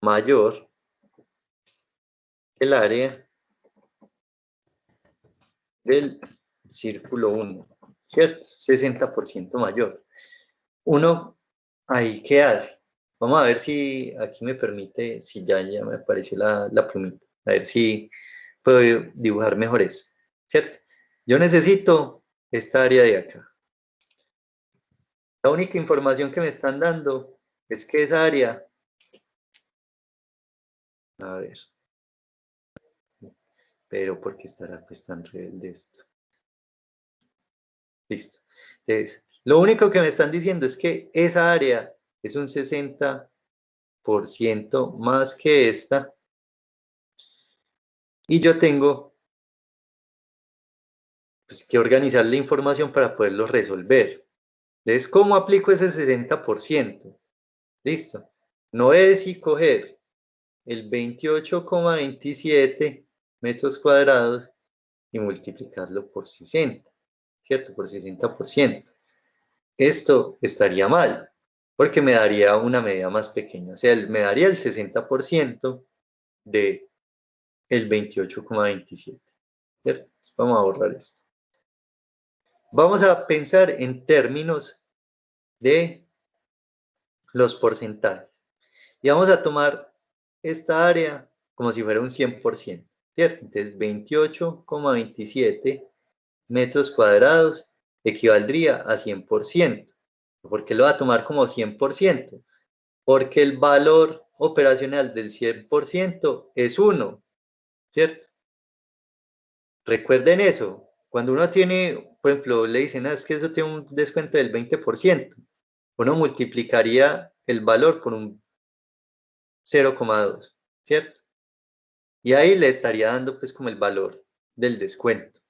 mayor que el área del círculo 1, ¿cierto? 60% mayor. Uno, ahí, ¿qué hace? Vamos a ver si aquí me permite, si ya me apareció la plumita, a ver si puedo dibujar mejor eso, ¿cierto? Yo necesito esta área de acá. La única información que me están dando es que esa área, a ver, pero ¿por qué estará pues tan rebelde esto? Listo. Entonces, lo único que me están diciendo es que esa área es un 60% más que esta. Y yo tengo pues, que organizar la información para poderlo resolver. Entonces, ¿cómo aplico ese 60%? Listo. No es si coger el 28,27 metros cuadrados y multiplicarlo por 60, ¿cierto? Por 60%. Esto estaría mal, porque me daría una medida más pequeña. O sea, me daría el 60% de el 28,27, ¿cierto? Entonces, vamos a borrar esto. Vamos a pensar en términos de los porcentajes. Y vamos a tomar esta área como si fuera un 100%, ¿cierto? Entonces, 28,27 metros cuadrados equivaldría a 100%. ¿Por qué lo va a tomar como 100%? Porque el valor operacional del 100% es 1, ¿cierto? Recuerden eso. Cuando uno tiene, por ejemplo, le dicen, es que eso tiene un descuento del 20%, uno multiplicaría el valor por un 0,2, ¿cierto? Y ahí le estaría dando pues como el valor del descuento.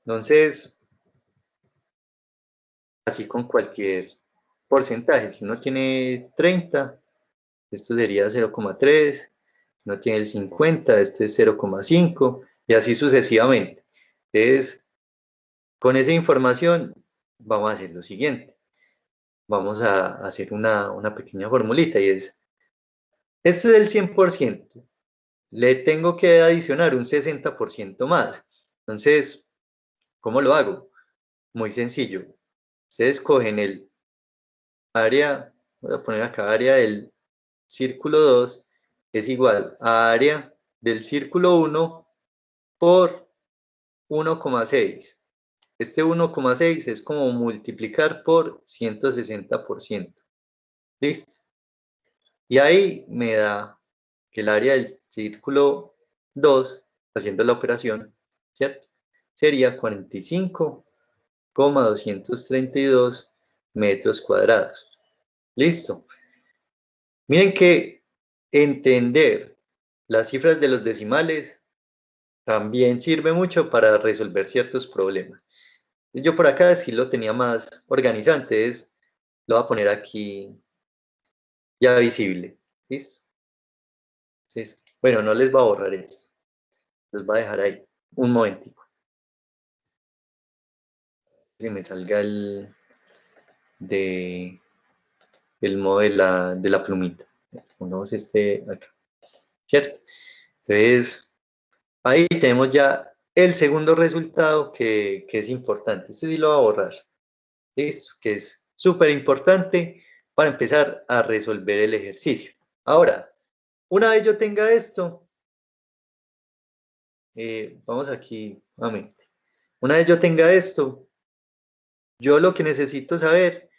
Entonces, así con cualquier porcentaje, si uno tiene 30, esto sería 0,3, si uno tiene el 50, este es 0,5 y así sucesivamente. Entonces, con esa información vamos a hacer lo siguiente. Vamos a hacer una pequeña formulita y es, este es el 100%, le tengo que adicionar un 60% más. Entonces, ¿cómo lo hago? Muy sencillo. Ustedes cogen el área, voy a poner acá área del círculo 2, es igual a área del círculo 1 por 1,6. Este 1,6 es como multiplicar por 160%. ¿Listo? Y ahí me da que el área del círculo 2, haciendo la operación, ¿cierto? Sería 45,232 metros cuadrados. Listo. Miren que entender las cifras de los decimales también sirve mucho para resolver ciertos problemas. Yo por acá sí lo tenía más organizado, entonces lo voy a poner aquí ya visible. ¿Listo? Entonces, bueno, no les va a borrar esto. Los va a dejar ahí. Un momentico. Si me salga de, el modo de la plumita. Pongamos este acá. ¿Cierto? Entonces, ahí tenemos ya el segundo resultado que es importante. Este sí lo va a borrar. ¿Listo? Que es súper importante para empezar a resolver el ejercicio. Ahora, una vez yo tenga esto, vamos aquí nuevamente. Una vez yo tenga esto, yo lo que necesito saber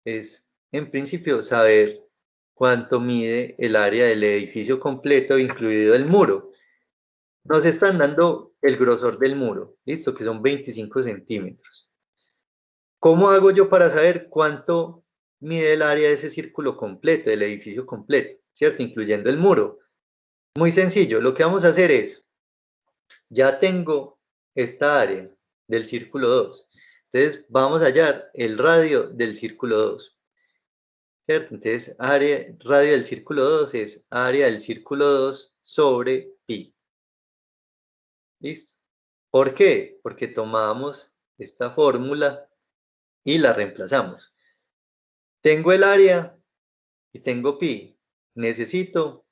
es, en principio, saber cuánto mide el área del edificio completo, incluido el muro. Nos están dando el grosor del muro, ¿listo? Que son 25 centímetros. ¿Cómo hago yo para saber cuánto mide el área de ese círculo completo, del edificio completo, ¿cierto? Incluyendo el muro. Muy sencillo, lo que vamos a hacer es, ya tengo esta área del círculo 2. Entonces vamos a hallar el radio del círculo 2. ¿Cierto? Entonces radio del círculo 2 es área del círculo 2 sobre pi. ¿Listo? ¿Por qué? Porque tomamos esta fórmula y la reemplazamos. Tengo el área y tengo pi. Necesito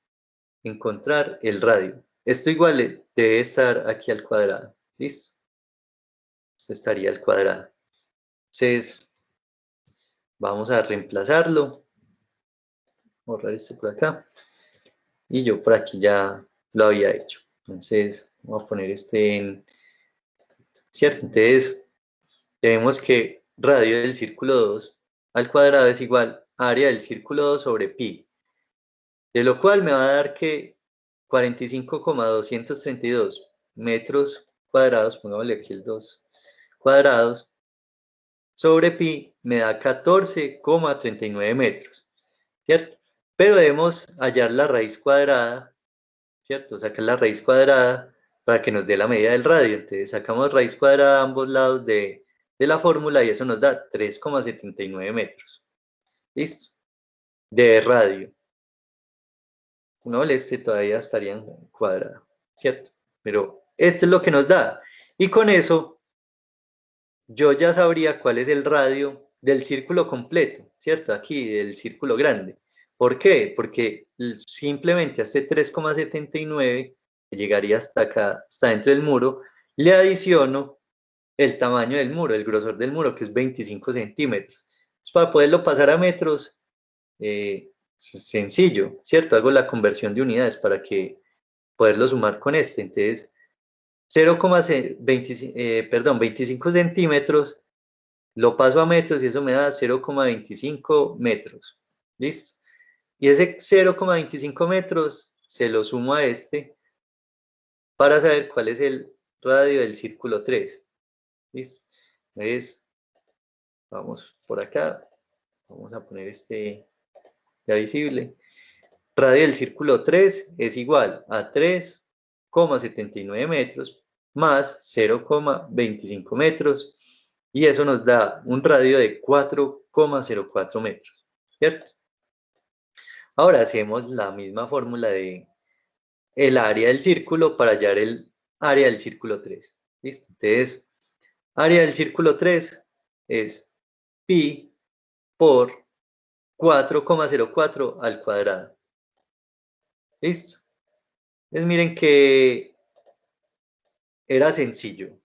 encontrar el radio. Esto igual debe estar aquí al cuadrado. ¿Listo? Esto estaría al cuadrado. Entonces, vamos a reemplazarlo. Borrar este por acá. Y yo por aquí ya lo había hecho. Entonces, vamos a poner este en... ¿Cierto? Entonces, tenemos que radio del círculo 2 al cuadrado es igual a área del círculo 2 sobre pi. De lo cual me va a dar que 45,232 metros cuadrados, pongámosle aquí el 2 cuadrados, sobre pi me da 14,39 metros, ¿cierto? Pero debemos hallar la raíz cuadrada, ¿cierto? Sacar la raíz cuadrada para que nos dé la medida del radio. Entonces sacamos raíz cuadrada a ambos lados de la fórmula y eso nos da 3,79 metros. ¿Listo? De radio. No, este todavía estaría en cuadrado, ¿cierto? Pero esto es lo que nos da. Y con eso yo ya sabría cuál es el radio del círculo completo, ¿cierto? Aquí, del círculo grande. ¿Por qué? Porque simplemente a este 3,79, que llegaría hasta acá, hasta dentro del muro, le adiciono el tamaño del muro, el grosor del muro, que es 25 centímetros. Entonces, para poderlo pasar a metros, sencillo, ¿cierto? Hago la conversión de unidades para que poderlo sumar con este. Entonces, 25 centímetros, lo paso a metros y eso me da 0,25 metros. ¿Listo? Y ese 0,25 metros se lo sumo a este para saber cuál es el radio del círculo 3. ¿Listo? Entonces, vamos por acá. Vamos a poner este ya visible. Radio del círculo 3 es igual a 3,79 metros más 0,25 metros y eso nos da un radio de 4,04 metros, ¿cierto? Ahora hacemos la misma fórmula de el área del círculo para hallar el área del círculo 3. ¿Listo? Entonces, área del círculo 3 es pi por 4,04 al cuadrado. ¿Listo? Entonces miren que era sencillo.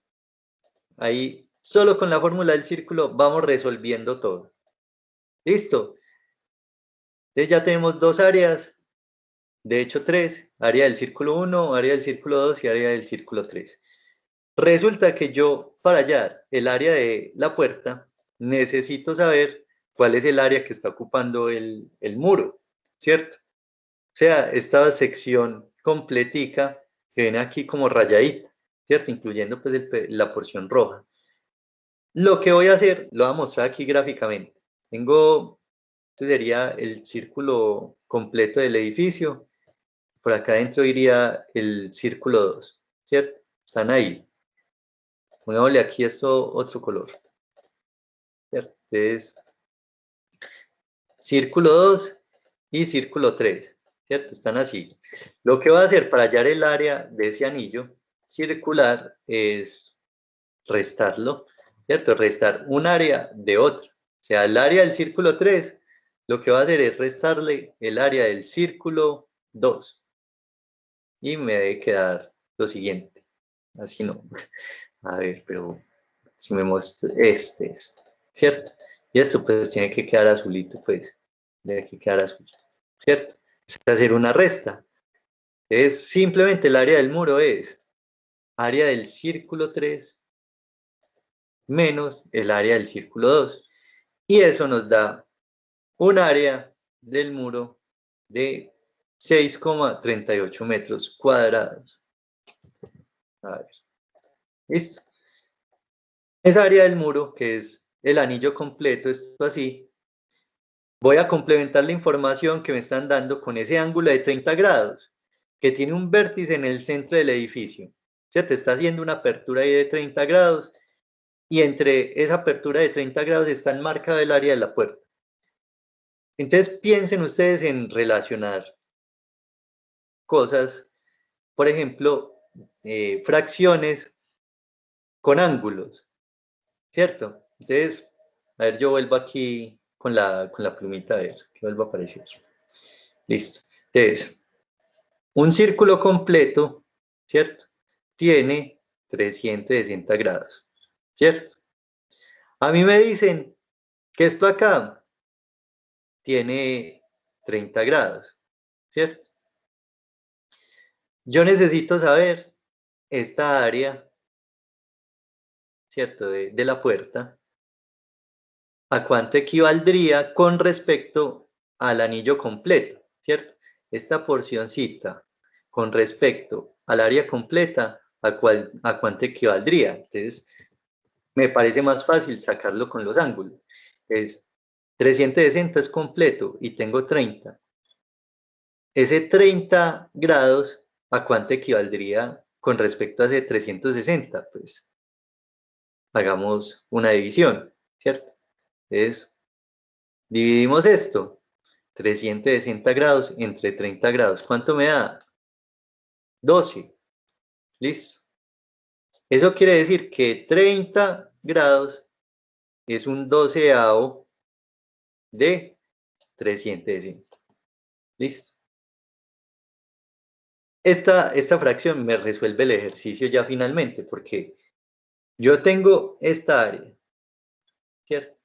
Ahí, solo con la fórmula del círculo, vamos resolviendo todo. ¿Listo? Entonces ya tenemos dos áreas, de hecho tres, área del círculo 1, área del círculo 2 y área del círculo 3. Resulta que yo, para hallar el área de la puerta, necesito saber cuál es el área que está ocupando el muro, ¿cierto? O sea, esta sección completica que viene aquí como rayadita, ¿cierto? Incluyendo pues la porción roja. Lo que voy a hacer, lo voy a mostrar aquí gráficamente. Este sería el círculo completo del edificio. Por acá adentro iría el círculo 2, ¿cierto? Están ahí. Pongámosle aquí esto otro color, ¿cierto? Entonces, círculo 2 y círculo 3, ¿cierto? Están así. Lo que va a hacer para hallar el área de ese anillo circular es restarlo, ¿cierto? Restar un área de otro. O sea, el área del círculo 3, lo que va a hacer es restarle el área del círculo 2. Y me debe quedar lo siguiente. Así no. A ver, pero si me muestra, este es, ¿cierto? Y esto pues tiene que quedar azulito, pues. Debe que quedar azul, ¿cierto? Es hacer una resta. Es simplemente el área del muro es área del círculo 3 menos el área del círculo 2. Y eso nos da un área del muro de 6,38 metros cuadrados. A ver, listo. Esa área del muro, que es el anillo completo, esto así, voy a complementar la información que me están dando con ese ángulo de 30 grados, que tiene un vértice en el centro del edificio, ¿cierto? Está haciendo una apertura ahí de 30 grados y entre esa apertura de 30 grados está enmarcado el área de la puerta. Entonces piensen ustedes en relacionar cosas, por ejemplo, fracciones con ángulos, ¿cierto? Entonces, a ver, yo vuelvo aquí con la plumita, a ver, que vuelva a aparecer. Listo. Entonces, un círculo completo, ¿cierto? Tiene 360 grados, ¿cierto? A mí me dicen que esto acá tiene 30 grados, ¿cierto? Yo necesito saber esta área, ¿cierto? De la puerta, ¿a cuánto equivaldría con respecto al anillo completo, ¿cierto? Esta porcioncita con respecto al área completa, ¿a cuánto equivaldría? Entonces, me parece más fácil sacarlo con los ángulos. Es 360 es completo y tengo 30. Ese 30 grados, ¿a cuánto equivaldría con respecto a ese 360? Pues hagamos una división, ¿cierto? Entonces, dividimos esto, 360 grados entre 30 grados. ¿Cuánto me da? 12. Listo. Eso quiere decir que 30 grados es un doceavo de 360. Listo. Esta fracción me resuelve el ejercicio ya finalmente, porque yo tengo esta área, ¿cierto?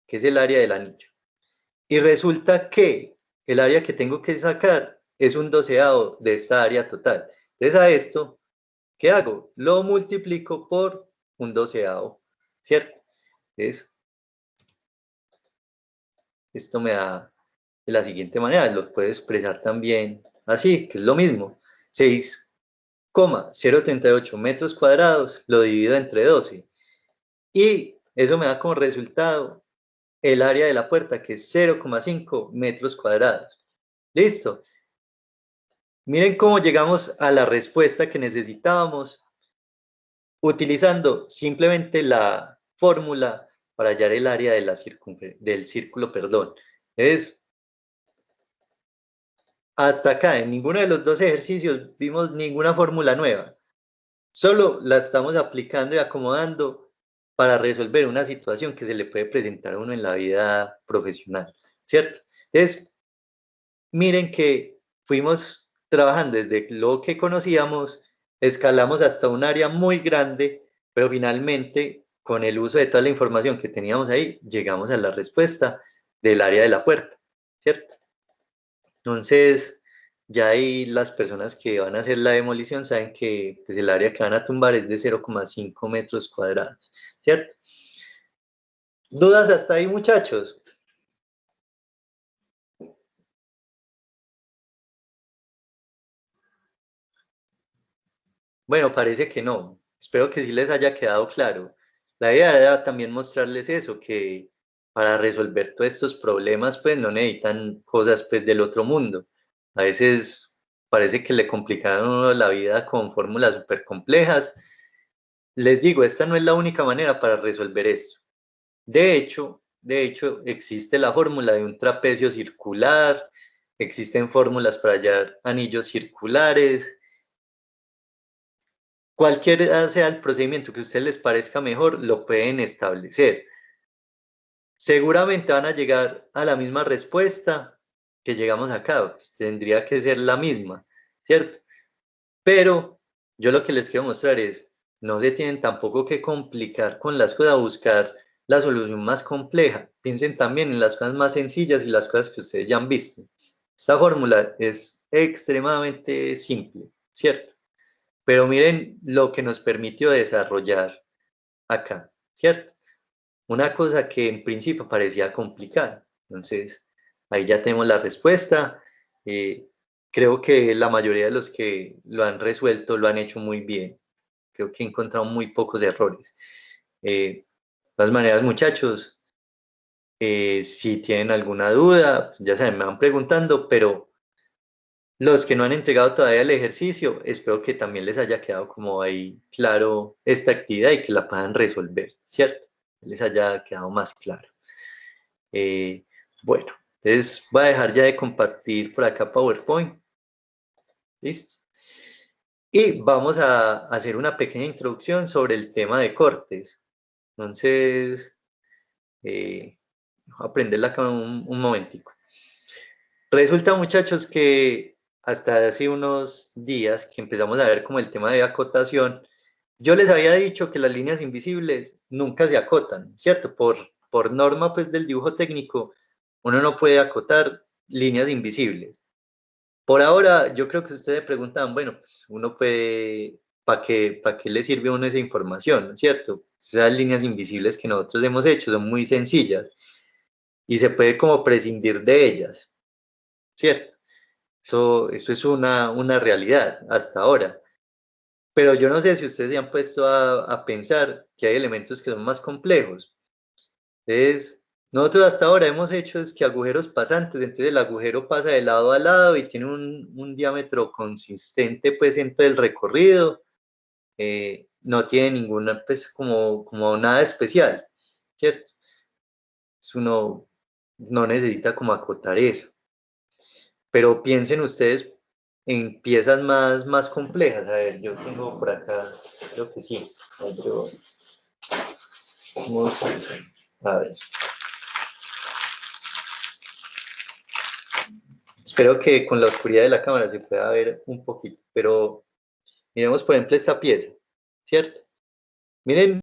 Que es el área del anillo. Y resulta que el área que tengo que sacar es un doceavo de esta área total. Entonces a esto, ¿qué hago? Lo multiplico por un doceavo, ¿cierto? Entonces, esto me da de la siguiente manera, lo puedo expresar también así, que es lo mismo. 6,038 metros cuadrados lo divido entre 12 y eso me da como resultado el área de la puerta, que es 0,5 metros cuadrados. Listo. Miren cómo llegamos a la respuesta que necesitábamos utilizando simplemente la fórmula para hallar el área de del círculo, perdón. Es hasta acá, en ninguno de los dos ejercicios vimos ninguna fórmula nueva. Solo la estamos aplicando y acomodando para resolver una situación que se le puede presentar a uno en la vida profesional, ¿cierto? Entonces, miren que fuimos trabajando desde lo que conocíamos, escalamos hasta un área muy grande, pero finalmente, con el uso de toda la información que teníamos ahí, llegamos a la respuesta del área de la puerta, ¿cierto? Entonces, ya ahí las personas que van a hacer la demolición saben que pues, el área que van a tumbar es de 0,5 metros cuadrados, ¿cierto? ¿Dudas hasta ahí, muchachos? Bueno, parece que no. Espero que sí les haya quedado claro. La idea era también mostrarles eso, que para resolver todos estos problemas, pues no necesitan cosas pues del otro mundo. A veces parece que le complicaron a uno la vida con fórmulas súper complejas. Les digo, esta no es la única manera para resolver esto. De hecho, de hecho, existe la fórmula de un trapecio circular, existen fórmulas para hallar anillos circulares. Cualquiera sea el procedimiento que a ustedes les parezca mejor, lo pueden establecer. Seguramente van a llegar a la misma respuesta que llegamos acá, pues tendría que ser la misma, ¿cierto? Pero yo lo que les quiero mostrar es, no se tienen tampoco que complicar con las cosas, buscar la solución más compleja. Piensen también en las cosas más sencillas y las cosas que ustedes ya han visto. Esta fórmula es extremadamente simple, ¿cierto? Pero miren lo que nos permitió desarrollar acá, ¿cierto? Una cosa que en principio parecía complicada. Entonces, ahí ya tenemos la respuesta. Eh, Creo que la mayoría de los que lo han resuelto lo han hecho muy bien. Creo que he encontrado muy pocos errores. De todas maneras, muchachos, si tienen alguna duda, ya saben, me van preguntando, pero los que no han entregado todavía el ejercicio, espero que también les haya quedado como ahí claro esta actividad y que la puedan resolver, ¿cierto? Les haya quedado más claro. Eh, bueno, entonces voy a dejar ya de compartir por acá PowerPoint. Listo. Y vamos a hacer una pequeña introducción sobre el tema de cortes. Entonces, voy a aprenderla acá un momentico. Resulta, muchachos, que hasta hace unos días que empezamos a ver como el tema de acotación, yo les había dicho que las líneas invisibles nunca se acotan, ¿cierto? Por norma, pues, del dibujo técnico, uno no puede acotar líneas invisibles. Por ahora, yo creo que ustedes preguntan, bueno, pues uno puede, para qué le sirve a uno esa información, ¿cierto? Esas líneas invisibles que nosotros hemos hecho son muy sencillas y se puede como prescindir de ellas, ¿cierto? Eso es una realidad hasta ahora. Pero yo no sé si ustedes se han puesto a pensar que hay elementos que son más complejos. Entonces, nosotros hasta ahora hemos hecho es que agujeros pasantes, entonces el agujero pasa de lado a lado y tiene un diámetro consistente pues en todo el recorrido, no tiene ninguna pues como nada especial, ¿cierto? Uno no necesita como acotar eso, pero piensen ustedes en piezas más complejas. A ver, yo tengo por acá, creo que sí, vamos a ver. Espero que con la oscuridad de la cámara se pueda ver un poquito, pero miremos por ejemplo esta pieza, ¿cierto? Miren,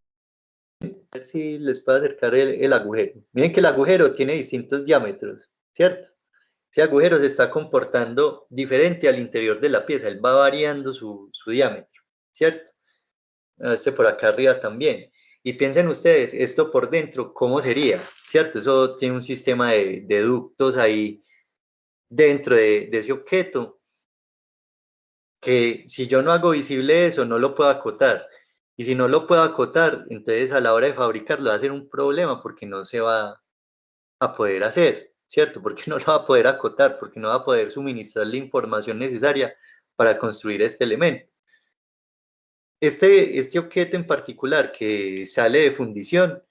a ver si les puedo acercar el agujero. Miren que el agujero tiene distintos diámetros, ¿cierto? Ese agujero se está comportando diferente al interior de la pieza, él va variando su diámetro, ¿cierto? Este por acá arriba también. Y piensen ustedes, esto por dentro, ¿cómo sería? ¿Cierto? Eso tiene un sistema de ductos ahí dentro de ese objeto que si yo no hago visible eso, no lo puedo acotar. Y si no lo puedo acotar, entonces a la hora de fabricarlo va a ser un problema porque no se va a poder hacer, ¿cierto? Porque no lo va a poder acotar, porque no va a poder suministrar la información necesaria para construir este elemento. Este objeto en particular que sale de fundición,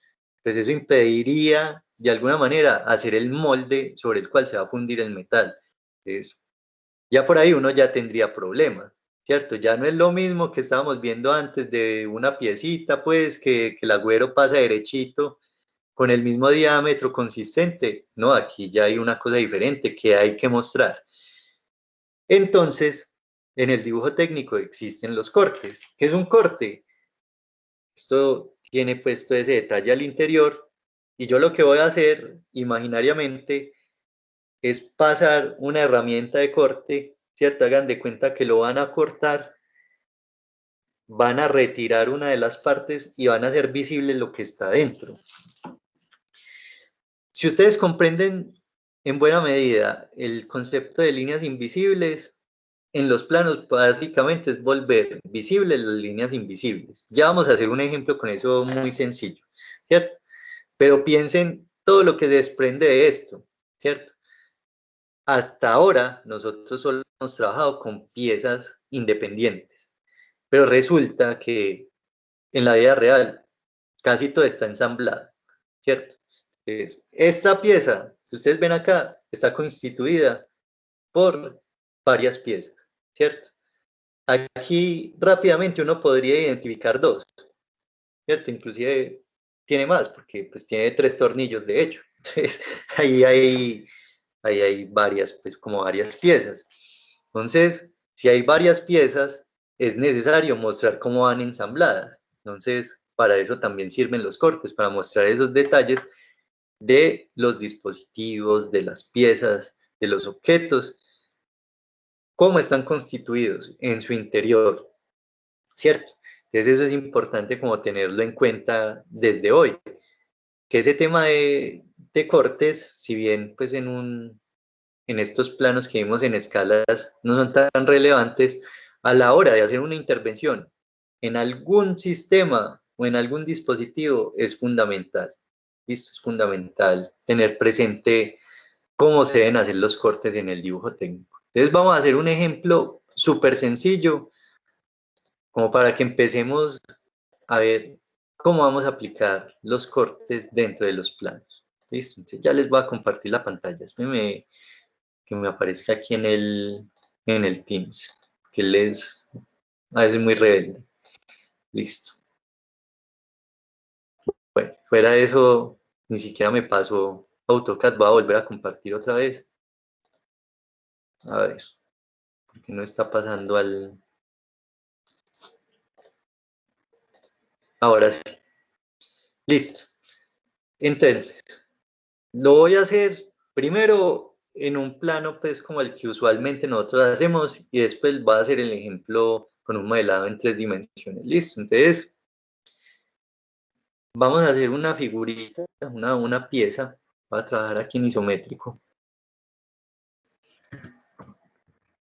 pues eso impediría de alguna manera hacer el molde sobre el cual se va a fundir el metal. Entonces, ya por ahí uno ya tendría problemas, ¿cierto? Ya no es lo mismo que estábamos viendo antes de una piecita, pues, que el agüero pasa derechito con el mismo diámetro consistente. No, aquí ya hay una cosa diferente que hay que mostrar. Entonces, en el dibujo técnico existen los cortes. ¿Qué es un corte? Esto tiene puesto ese detalle al interior y yo lo que voy a hacer imaginariamente es pasar una herramienta de corte, ¿cierto? Hagan de cuenta que lo van a cortar, van a retirar una de las partes y van a hacer visible lo que está dentro. Si ustedes comprenden en buena medida el concepto de líneas invisibles, en los planos básicamente es volver visibles las líneas invisibles. Ya vamos a hacer un ejemplo con eso muy sencillo, ¿cierto? Pero piensen todo lo que se desprende de esto, ¿cierto? Hasta ahora nosotros solo hemos trabajado con piezas independientes, pero resulta que en la vida real casi todo está ensamblado, ¿cierto? Esta pieza que ustedes ven acá está constituida por varias piezas, ¿cierto? Aquí rápidamente uno podría identificar dos, ¿cierto? Inclusive tiene más, porque pues tiene 3 tornillos de hecho. Entonces ahí hay varias, pues como varias piezas. Entonces, si hay varias piezas, es necesario mostrar cómo van ensambladas. Entonces, para eso también sirven los cortes, para mostrar esos detalles de los dispositivos, de las piezas, de los objetos, cómo están constituidos en su interior, ¿cierto? Entonces eso es importante como tenerlo en cuenta desde hoy, que ese tema de cortes, si bien pues en estos planos que vimos en escalas no son tan relevantes, a la hora de hacer una intervención en algún sistema o en algún dispositivo es fundamental. Listo, es fundamental tener presente cómo se deben hacer los cortes en el dibujo técnico. Entonces vamos a hacer un ejemplo súper sencillo, como para que empecemos a ver cómo vamos a aplicar los cortes dentro de los planos. ¿Listo? Entonces ya les voy a compartir la pantalla. Espérenme que me aparezca aquí en el Teams, que les a veces muy rebelde. Listo. Bueno, fuera de eso, ni siquiera me paso AutoCAD. Voy a volver a compartir otra vez. A ver, porque no está pasando al... Ahora sí. Listo. Entonces, lo voy a hacer primero en un plano pues como el que usualmente nosotros hacemos y después voy a hacer el ejemplo con un modelado en 3 dimensiones. Listo. Entonces, vamos a hacer una figurita, una pieza. Voy a trabajar aquí en isométrico.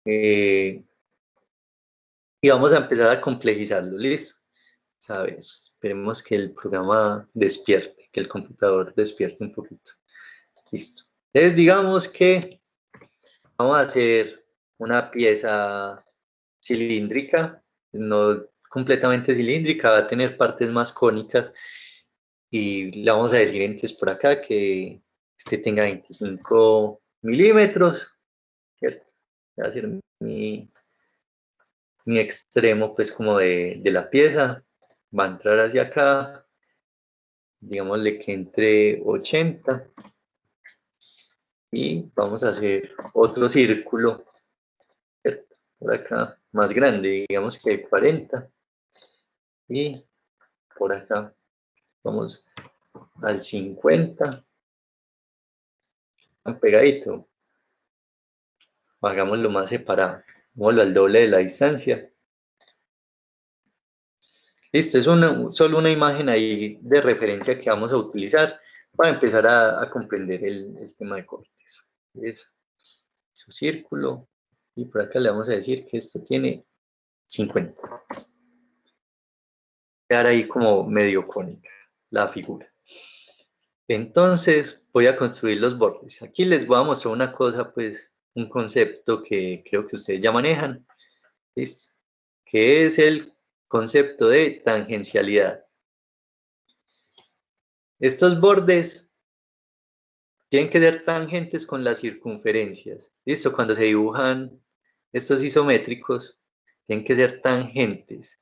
Y vamos a empezar a complejizarlo. Listo. A ver, esperemos que el programa despierte, que el computador despierte un poquito. Listo. Entonces, digamos que vamos a hacer una pieza cilíndrica, no completamente cilíndrica, va a tener partes más cónicas y le vamos a decir entonces por acá que este tenga 25 milímetros, ¿cierto? Va a ser mi extremo pues como de la pieza, va a entrar hacia acá, digámosle que entre 80 y vamos a hacer otro círculo, ¿cierto? Por acá, más grande, digamos que 40 y por acá vamos al 50, tan pegadito, hagámoslo más separado, hagámoslo al doble de la distancia. Listo, es solo una imagen ahí de referencia que vamos a utilizar para empezar a comprender el tema de cortes. Es su círculo y por acá le vamos a decir que esto tiene 50. Quedar ahí como medio cónica la figura. Entonces voy a construir los bordes. Aquí les voy a mostrar una cosa, pues un concepto que creo que ustedes ya manejan, ¿listo? Que es el concepto de tangencialidad. Estos bordes tienen que ser tangentes con las circunferencias, ¿listo? Cuando se dibujan estos isométricos, tienen que ser tangentes.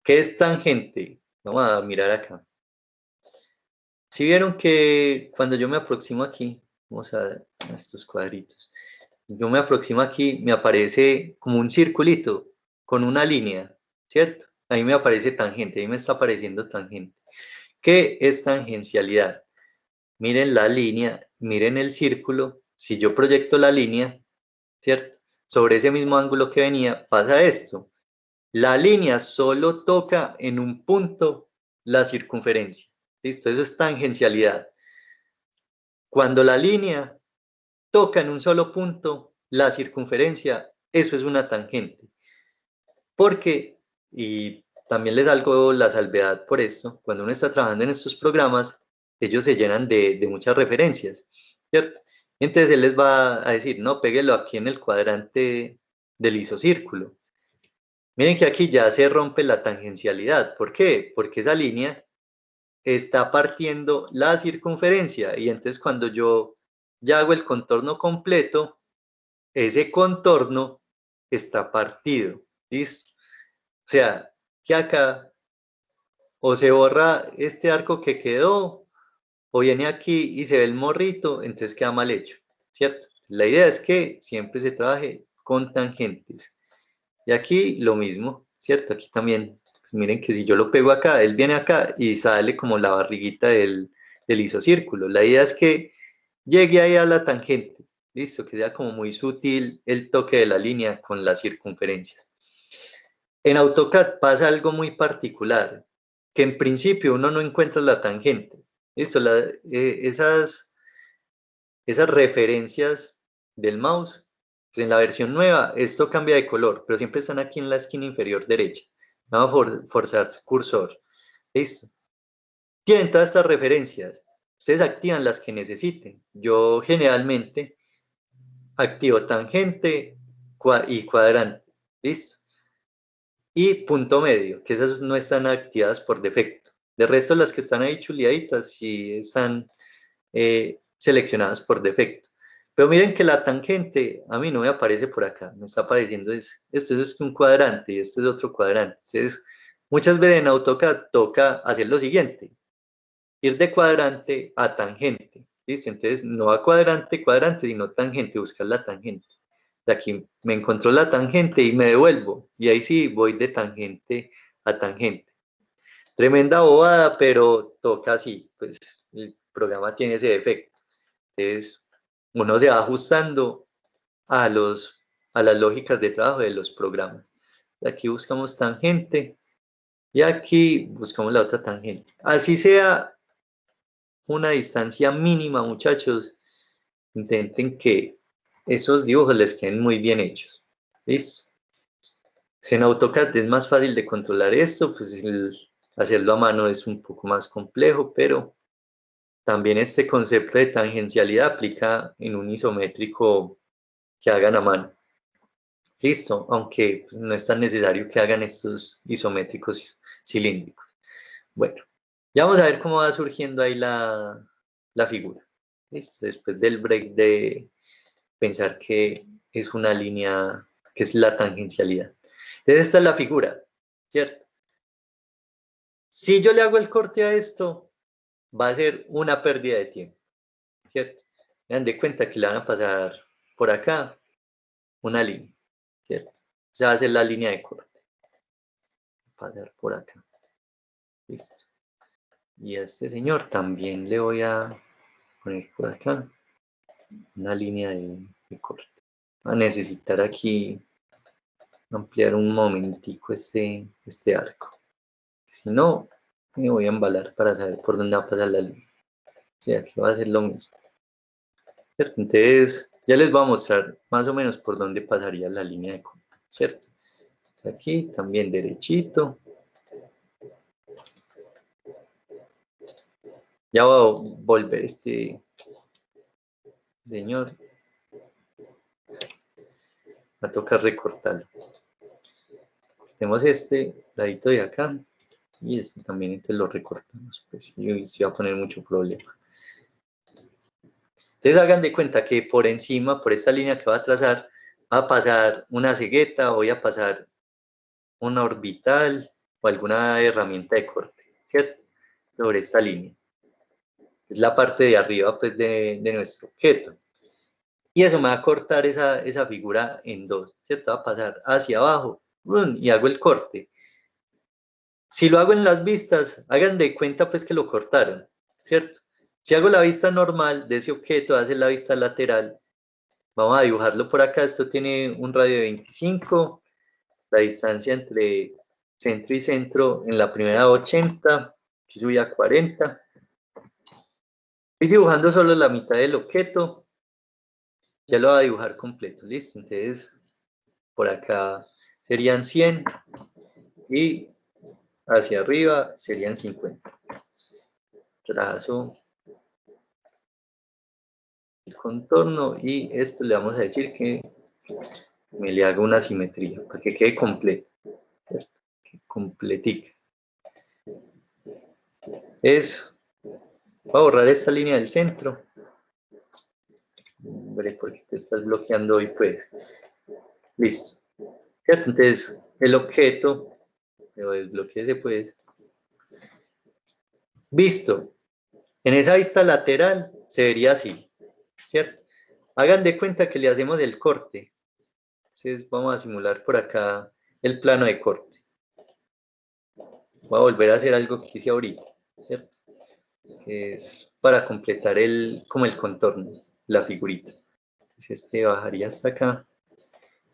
¿Qué es tangente? Vamos a mirar acá. Si vieron que cuando yo me aproximo aquí, vamos a estos cuadritos, yo me aproximo aquí, me aparece como un circulito con una línea, ¿cierto? Ahí me aparece tangente, ahí me está apareciendo tangente. ¿Qué es tangencialidad? Miren la línea, miren el círculo, si yo proyecto la línea, ¿cierto? Sobre ese mismo ángulo que venía, pasa esto. La línea solo toca en un punto la circunferencia. ¿Listo? Eso es tangencialidad. Cuando la línea toca en un solo punto la circunferencia, eso es una tangente. Porque, y también les salgo la salvedad por esto, cuando uno está trabajando en estos programas, ellos se llenan de muchas referencias, ¿cierto? Entonces él les va a decir, no, péguelo aquí en el cuadrante del isocírculo. Miren que aquí ya se rompe la tangencialidad. ¿Por qué? Porque esa línea está partiendo la circunferencia, y entonces cuando yo ya hago el contorno completo, ese contorno está partido, ¿listo? O sea, que acá o se borra este arco que quedó, o viene aquí y se ve el morrito, entonces queda mal hecho, ¿cierto? La idea es que siempre se trabaje con tangentes. Y aquí lo mismo, ¿cierto? Aquí también, pues miren que si yo lo pego acá, él viene acá y sale como la barriguita del isocírculo. La idea es que llegue ahí a la tangente, listo, que sea como muy sutil el toque de la línea con las circunferencias. En AutoCAD pasa algo muy particular, que en principio uno no encuentra la tangente. Listo, esas referencias del mouse, pues en la versión nueva esto cambia de color, pero siempre están aquí en la esquina inferior derecha. Vamos a forzar cursor. Listo. Tienen todas estas referencias. Ustedes activan las que necesiten. Yo generalmente activo tangente y cuadrante. Listo. Y punto medio, que esas no están activadas por defecto. De resto, las que están ahí chuleaditas sí están seleccionadas por defecto. Pero miren que la tangente a mí no me aparece por acá, me está apareciendo esto es un cuadrante y este es otro cuadrante. Entonces, muchas veces en AutoCAD toca hacer lo siguiente, ir de cuadrante a tangente. ¿Listo? Entonces, no a cuadrante, cuadrante, sino tangente, buscar la tangente. De aquí me encontró la tangente y me devuelvo. Y ahí sí voy de tangente a tangente. Tremenda bobada, pero toca así, pues el programa tiene ese defecto. Entonces, uno se va ajustando a, a las lógicas de trabajo de los programas. Aquí buscamos tangente y aquí buscamos la otra tangente. Así sea una distancia mínima, muchachos, intenten que esos dibujos les queden muy bien hechos. ¿Listo? Si en AutoCAD es más fácil de controlar esto, pues hacerlo a mano es un poco más complejo, pero también este concepto de tangencialidad aplica en un isométrico que hagan a mano. Listo, aunque pues, no es tan necesario que hagan estos isométricos cilíndricos. Bueno, ya vamos a ver cómo va surgiendo ahí la figura. Listo, después del break de pensar que es una línea, que es la tangencialidad. Entonces esta es la figura, ¿cierto? Si yo le hago el corte a esto, va a ser una pérdida de tiempo, ¿cierto? Dan de cuenta que le van a pasar por acá una línea, ¿cierto? Se va a hacer la línea de corte. Pasar por acá. Listo. Y a este señor también le voy a poner por acá una línea de corte. Va a necesitar aquí ampliar un momentico este arco. Si no, me voy a embalar para saber por dónde va a pasar la línea. O sea, aquí va a ser lo mismo. ¿Cierto? Entonces, ya les voy a mostrar más o menos por dónde pasaría la línea de corte, ¿cierto? Aquí también derechito. Ya voy a volver este señor. Va a tocar recortarlo. Tenemos este ladito de acá y este también, este lo recortamos, pues y se va a poner mucho problema. Entonces hagan de cuenta que por encima, por esta línea que va a trazar, va a pasar una cegueta, voy a pasar una orbital o alguna herramienta de corte, ¿cierto? Sobre esta línea. Es la parte de arriba, pues, de nuestro objeto. Y eso me va a cortar esa figura en dos, ¿cierto? Va a pasar hacia abajo y hago el corte. Si lo hago en las vistas, hagan de cuenta pues que lo cortaron, ¿cierto? Si hago la vista normal de ese objeto, hace la vista lateral, vamos a dibujarlo por acá, esto tiene un radio de 25, la distancia entre centro y centro en la primera 80, aquí subí a 40. Estoy dibujando solo la mitad del objeto, ya lo voy a dibujar completo, listo. Entonces, por acá serían 100 y hacia arriba serían 50. Trazo el contorno y esto le vamos a decir que me le haga una simetría para que quede completo, ¿cierto? Que completica. Voy a borrar esta línea del centro. Hombre, ¿por qué te estás bloqueando hoy, pues? Listo. ¿Cierto? Entonces, el objeto, lo desbloqueese, pues. Visto. En esa vista lateral se vería así, ¿cierto? Hagan de cuenta que le hacemos el corte. Entonces, vamos a simular por acá el plano de corte. Voy a volver a hacer algo que hice ahorita, ¿cierto? Es para completar como el contorno, la figurita. Entonces, este bajaría hasta acá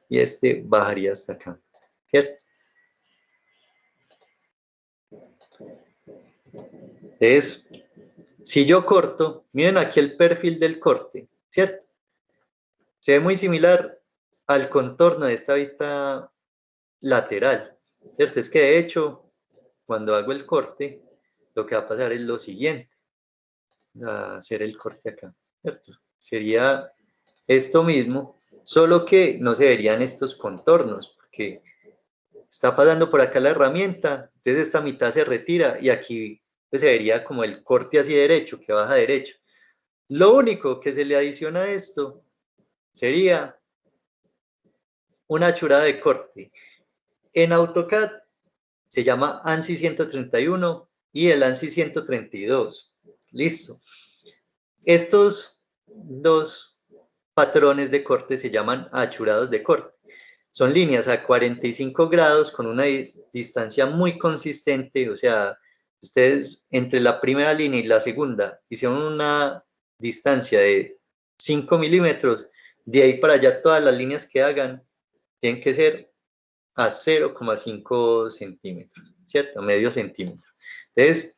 y este bajaría hasta acá, ¿cierto? Entonces, si yo corto, miren aquí el perfil del corte, ¿cierto? Se ve muy similar al contorno de esta vista lateral, ¿cierto? Es que de hecho, cuando hago el corte, lo que va a pasar es lo siguiente, a hacer el corte acá, ¿cierto? Sería esto mismo, solo que no se verían estos contornos, porque está pasando por acá la herramienta, entonces esta mitad se retira y aquí pues, se vería como el corte así derecho, que baja derecho. Lo único que se le adiciona a esto sería una churada de corte. En AutoCAD se llama ANSI 131 y el ANSI 132. Listo. Estos dos patrones de corte se llaman achurados de corte. Son líneas a 45 grados con una distancia muy consistente, o sea, ustedes entre la primera línea y la segunda hicieron una distancia de 5 milímetros, de ahí para allá todas las líneas que hagan tienen que ser a 0,5 centímetros, ¿cierto? Medio centímetro. Entonces,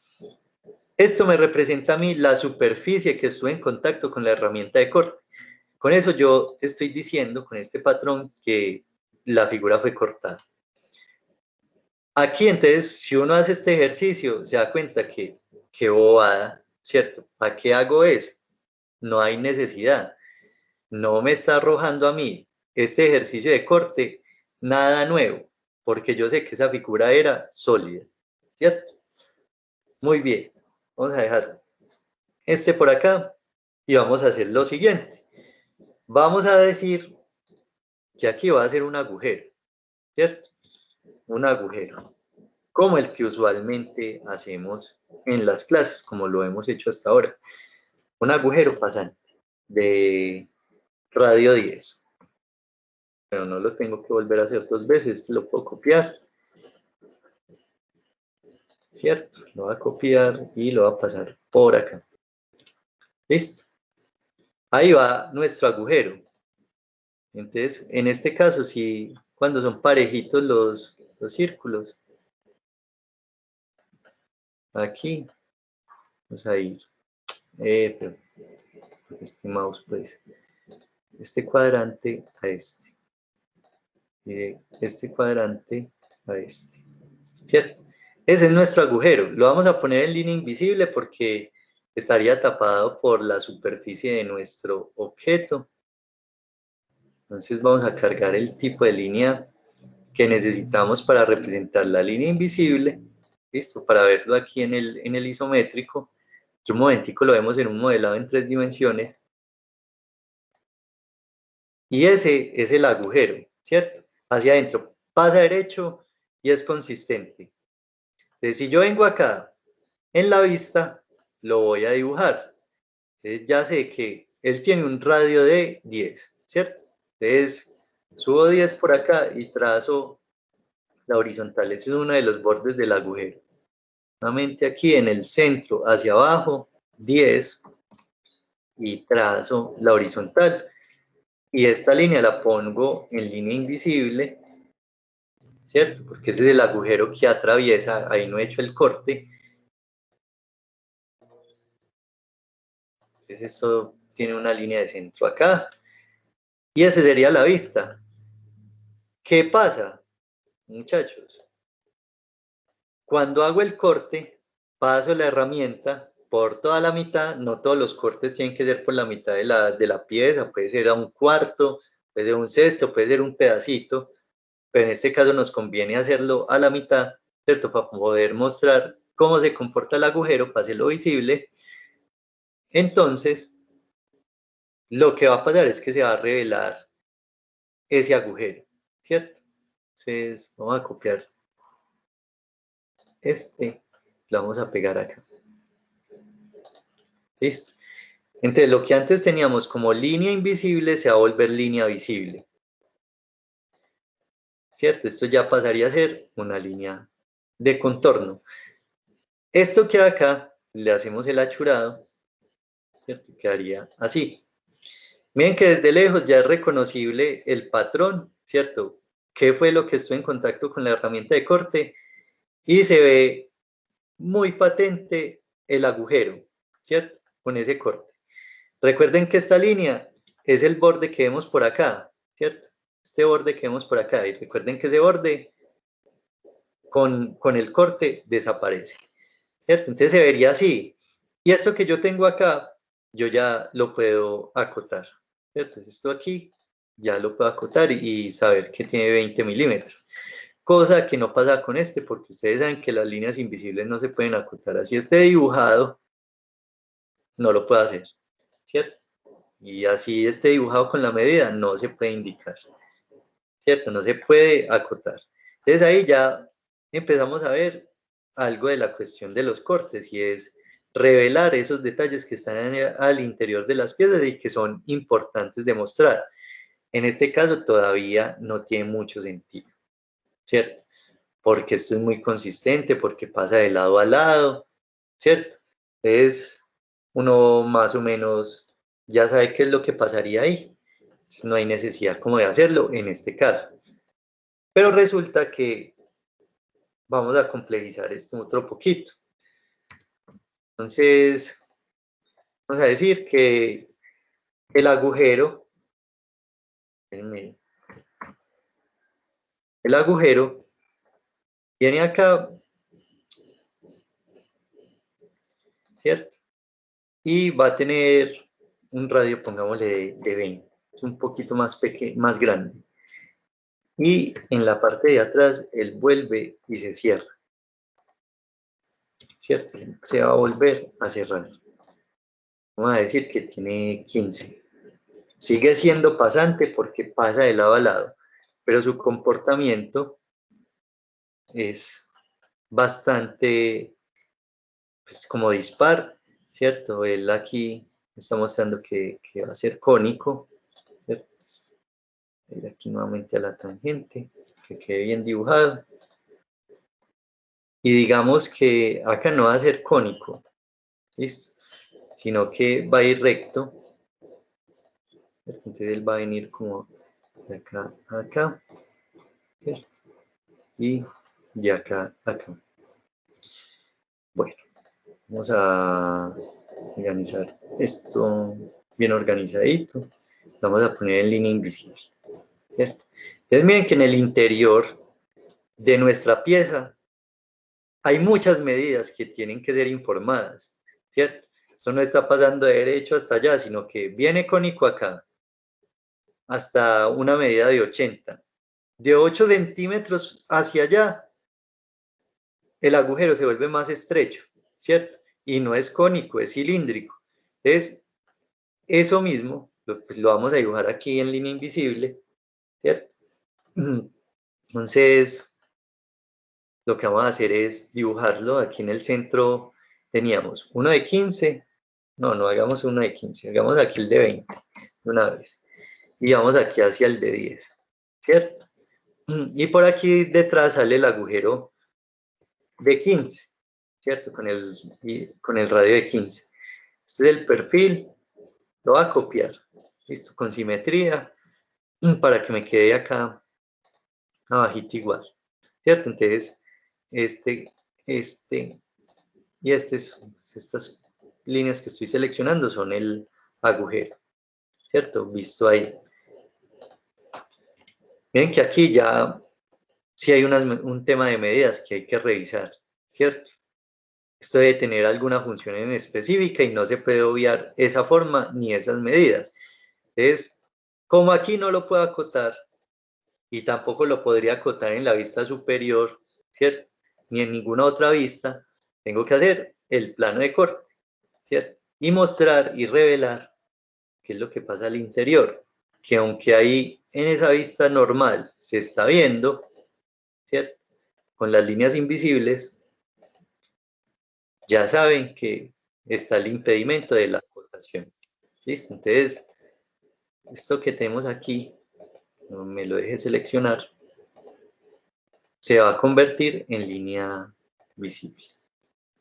esto me representa a mí la superficie que estuve en contacto con la herramienta de corte. Con eso yo estoy diciendo, con este patrón, que la figura fue cortada. Aquí entonces, si uno hace este ejercicio, se da cuenta que bobada, ¿cierto? ¿Para qué hago eso? No hay necesidad. No me está arrojando a mí este ejercicio de corte nada nuevo, porque yo sé que esa figura era sólida, ¿cierto? Muy bien, vamos a dejar este por acá y vamos a hacer lo siguiente. Vamos a decir que aquí va a ser un agujero, ¿cierto? Un agujero, como el que usualmente hacemos en las clases, como lo hemos hecho hasta ahora. Un agujero pasante de radio 10. Pero no lo tengo que volver a hacer dos veces, lo puedo copiar, ¿cierto? Lo voy a copiar y lo voy a pasar por acá. Listo. Ahí va nuestro agujero. Entonces, en este caso, si cuando son parejitos los círculos, aquí, vamos a ir, pero este mouse, pues, este cuadrante a este, y este cuadrante a este, ¿cierto? Ese es nuestro agujero. Lo vamos a poner en línea invisible porque estaría tapado por la superficie de nuestro objeto. Entonces vamos a cargar el tipo de línea que necesitamos para representar la línea invisible. Listo, para verlo aquí en el isométrico. Un momentico lo vemos en un modelado en 3 dimensiones. Y ese es el agujero, ¿cierto? Hacia adentro, pasa derecho y es consistente. Entonces, si yo vengo acá en la vista, lo voy a dibujar. Entonces, ya sé que él tiene un radio de 10, ¿cierto? Entonces, subo 10 por acá y trazo la horizontal. Ese es uno de los bordes del agujero. Nuevamente aquí en el centro, hacia abajo, 10 y trazo la horizontal. Y esta línea la pongo en línea invisible, ¿cierto? Porque ese es el agujero que atraviesa, ahí no he hecho el corte. Entonces esto tiene una línea de centro acá. Y esa sería la vista. ¿Qué pasa, muchachos? Cuando hago el corte, paso la herramienta por toda la mitad. No todos los cortes tienen que ser por la mitad de la pieza. Puede ser a un cuarto, puede ser un sexto, puede ser un pedacito. Pero en este caso nos conviene hacerlo a la mitad, ¿cierto? Para poder mostrar cómo se comporta el agujero, para hacerlo visible. Entonces, lo que va a pasar es que se va a revelar ese agujero, ¿cierto? Entonces, vamos a copiar lo vamos a pegar acá. Listo. Entonces, lo que antes teníamos como línea invisible se va a volver línea visible. ¿Cierto? Esto ya pasaría a ser una línea de contorno. Esto que acá, le hacemos el achurado, ¿cierto? Quedaría así. Miren que desde lejos ya es reconocible el patrón, ¿cierto? ¿Qué fue lo que estuvo en contacto con la herramienta de corte? Y se ve muy patente el agujero, ¿cierto? Con ese corte. Recuerden que esta línea es el borde que vemos por acá, ¿cierto? Este borde que vemos por acá. Y recuerden que ese borde con el corte desaparece, ¿cierto? Entonces se vería así. Y esto que yo tengo acá, yo ya lo puedo acotar, ¿cierto? Entonces esto aquí ya lo puedo acotar y saber que tiene 20 milímetros. Cosa que no pasa con este, porque ustedes saben que las líneas invisibles no se pueden acotar. Así esté dibujado, no lo puedo hacer, ¿cierto? Y así esté dibujado con la medida, no se puede indicar, ¿cierto? No se puede acotar. Entonces ahí ya empezamos a ver algo de la cuestión de los cortes y es revelar esos detalles que están al interior de las piezas y que son importantes de mostrar. En este caso todavía no tiene mucho sentido, ¿cierto? Porque esto es muy consistente, porque pasa de lado a lado, ¿cierto? Entonces uno más o menos ya sabe qué es lo que pasaría ahí. No hay necesidad como de hacerlo en este caso. Pero resulta que vamos a complejizar esto otro poquito. Entonces, vamos a decir que el agujero, el agujero viene acá, ¿cierto? Y va a tener un radio, pongámosle de 20, es un poquito más pequeño, más grande. Y en la parte de atrás, él vuelve y se cierra, ¿cierto? Se va a volver a cerrar. Vamos a decir que tiene 15. Sigue siendo pasante porque pasa de lado a lado, pero su comportamiento es bastante, pues, como dispar, ¿cierto? Él aquí está mostrando que va a ser cónico, ¿cierto? Ir aquí nuevamente a la tangente, que quede bien dibujado. Y digamos que acá no va a ser cónico, ¿listo? Sino que va a ir recto. Entonces él va a venir como de acá a acá, ¿cierto? Y de acá a acá. Bueno, vamos a organizar esto bien organizadito. Vamos a poner en línea invisible, ¿cierto? Entonces miren que en el interior de nuestra pieza hay muchas medidas que tienen que ser informadas, ¿cierto? Esto no está pasando de derecho hasta allá, sino que viene cónico acá hasta una medida de 80. De 8 centímetros hacia allá, el agujero se vuelve más estrecho, ¿cierto? Y no es cónico, es cilíndrico. Entonces, eso mismo, pues lo vamos a dibujar aquí en línea invisible, ¿cierto? Entonces, lo que vamos a hacer es dibujarlo. Aquí en el centro teníamos uno de 15, no hagamos uno de 15, hagamos aquí el de 20, de una vez. Y vamos aquí hacia el de 10, ¿cierto? Y por aquí detrás sale el agujero de 15, ¿cierto? Con el radio de 15. Este es el perfil, lo voy a copiar, listo, con simetría, para que me quede acá abajito igual, ¿cierto? Entonces, este y estas líneas que estoy seleccionando son el agujero, ¿cierto? Visto ahí. Miren que aquí ya sí hay un tema de medidas que hay que revisar, ¿cierto? Esto debe tener alguna función en específica y no se puede obviar esa forma ni esas medidas. Entonces, como aquí no lo puedo acotar y tampoco lo podría acotar en la vista superior, ¿cierto? Ni en ninguna otra vista, Tengo que hacer el plano de corte, ¿cierto? Y mostrar y revelar qué es lo que pasa al interior, que aunque ahí en esa vista normal se está viendo, ¿cierto? Con las líneas invisibles, ya saben que está el impedimento de la acotación. ¿Listo? Entonces, esto que tenemos aquí, no me lo deje seleccionar, se va a convertir en línea visible.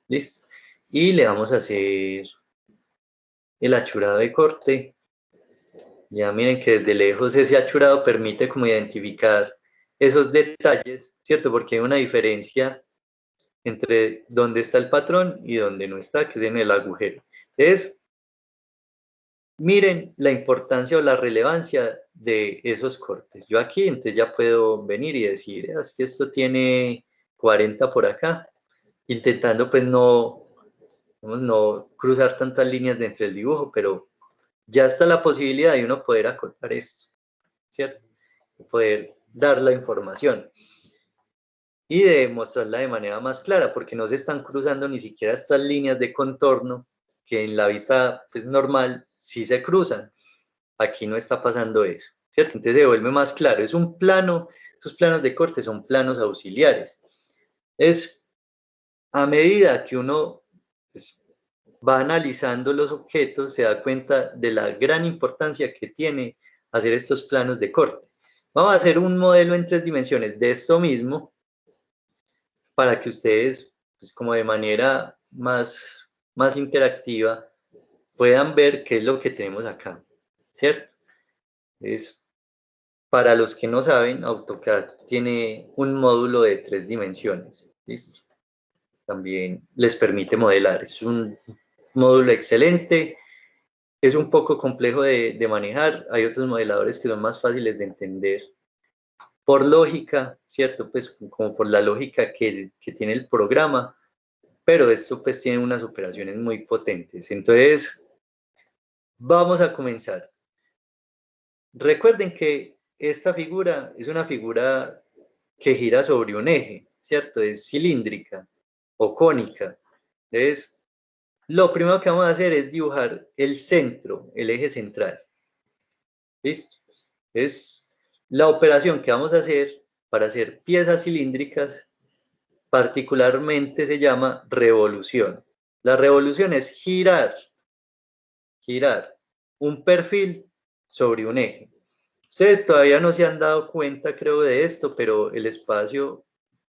¿Listo? Y le vamos a hacer el achurado de corte. Ya miren que desde lejos ese achurado permite como identificar esos detalles, ¿cierto? Porque hay una diferencia entre dónde está el patrón y dónde no está, que es en el agujero. Entonces, miren la importancia o la relevancia de esos cortes. Yo aquí entonces ya puedo venir y decir, es que esto tiene 40 por acá, intentando pues no cruzar tantas líneas dentro del dibujo, pero ya está la posibilidad de uno poder acotar esto, ¿cierto? Poder dar la información y de mostrarla de manera más clara, porque no se están cruzando ni siquiera estas líneas de contorno que en la vista pues, normal sí se cruzan. Aquí no está pasando eso, ¿cierto? Entonces se vuelve más claro. Es un plano, esos planos de corte son planos auxiliares. Es a medida que uno pues, va analizando los objetos, se da cuenta de la gran importancia que tiene hacer estos planos de corte. Vamos a hacer un modelo en 3 dimensiones de esto mismo para que ustedes, pues como de manera más interactiva, puedan ver qué es lo que tenemos acá, ¿cierto? Es, para los que no saben, AutoCAD tiene un módulo de 3 dimensiones, ¿listo? También les permite modelar. Es un módulo excelente, es un poco complejo de manejar, hay otros modeladores que son más fáciles de entender por lógica, ¿cierto? Pues como por la lógica que tiene el programa, pero esto pues tiene unas operaciones muy potentes. Entonces, vamos a comenzar. Recuerden que esta figura es una figura que gira sobre un eje, ¿cierto? Es cilíndrica o cónica. Entonces, lo primero que vamos a hacer es dibujar el centro, el eje central. ¿Listo? Es la operación que vamos a hacer para hacer piezas cilíndricas, particularmente se llama revolución. La revolución es girar un perfil sobre un eje. Ustedes todavía no se han dado cuenta, creo, de esto, pero el espacio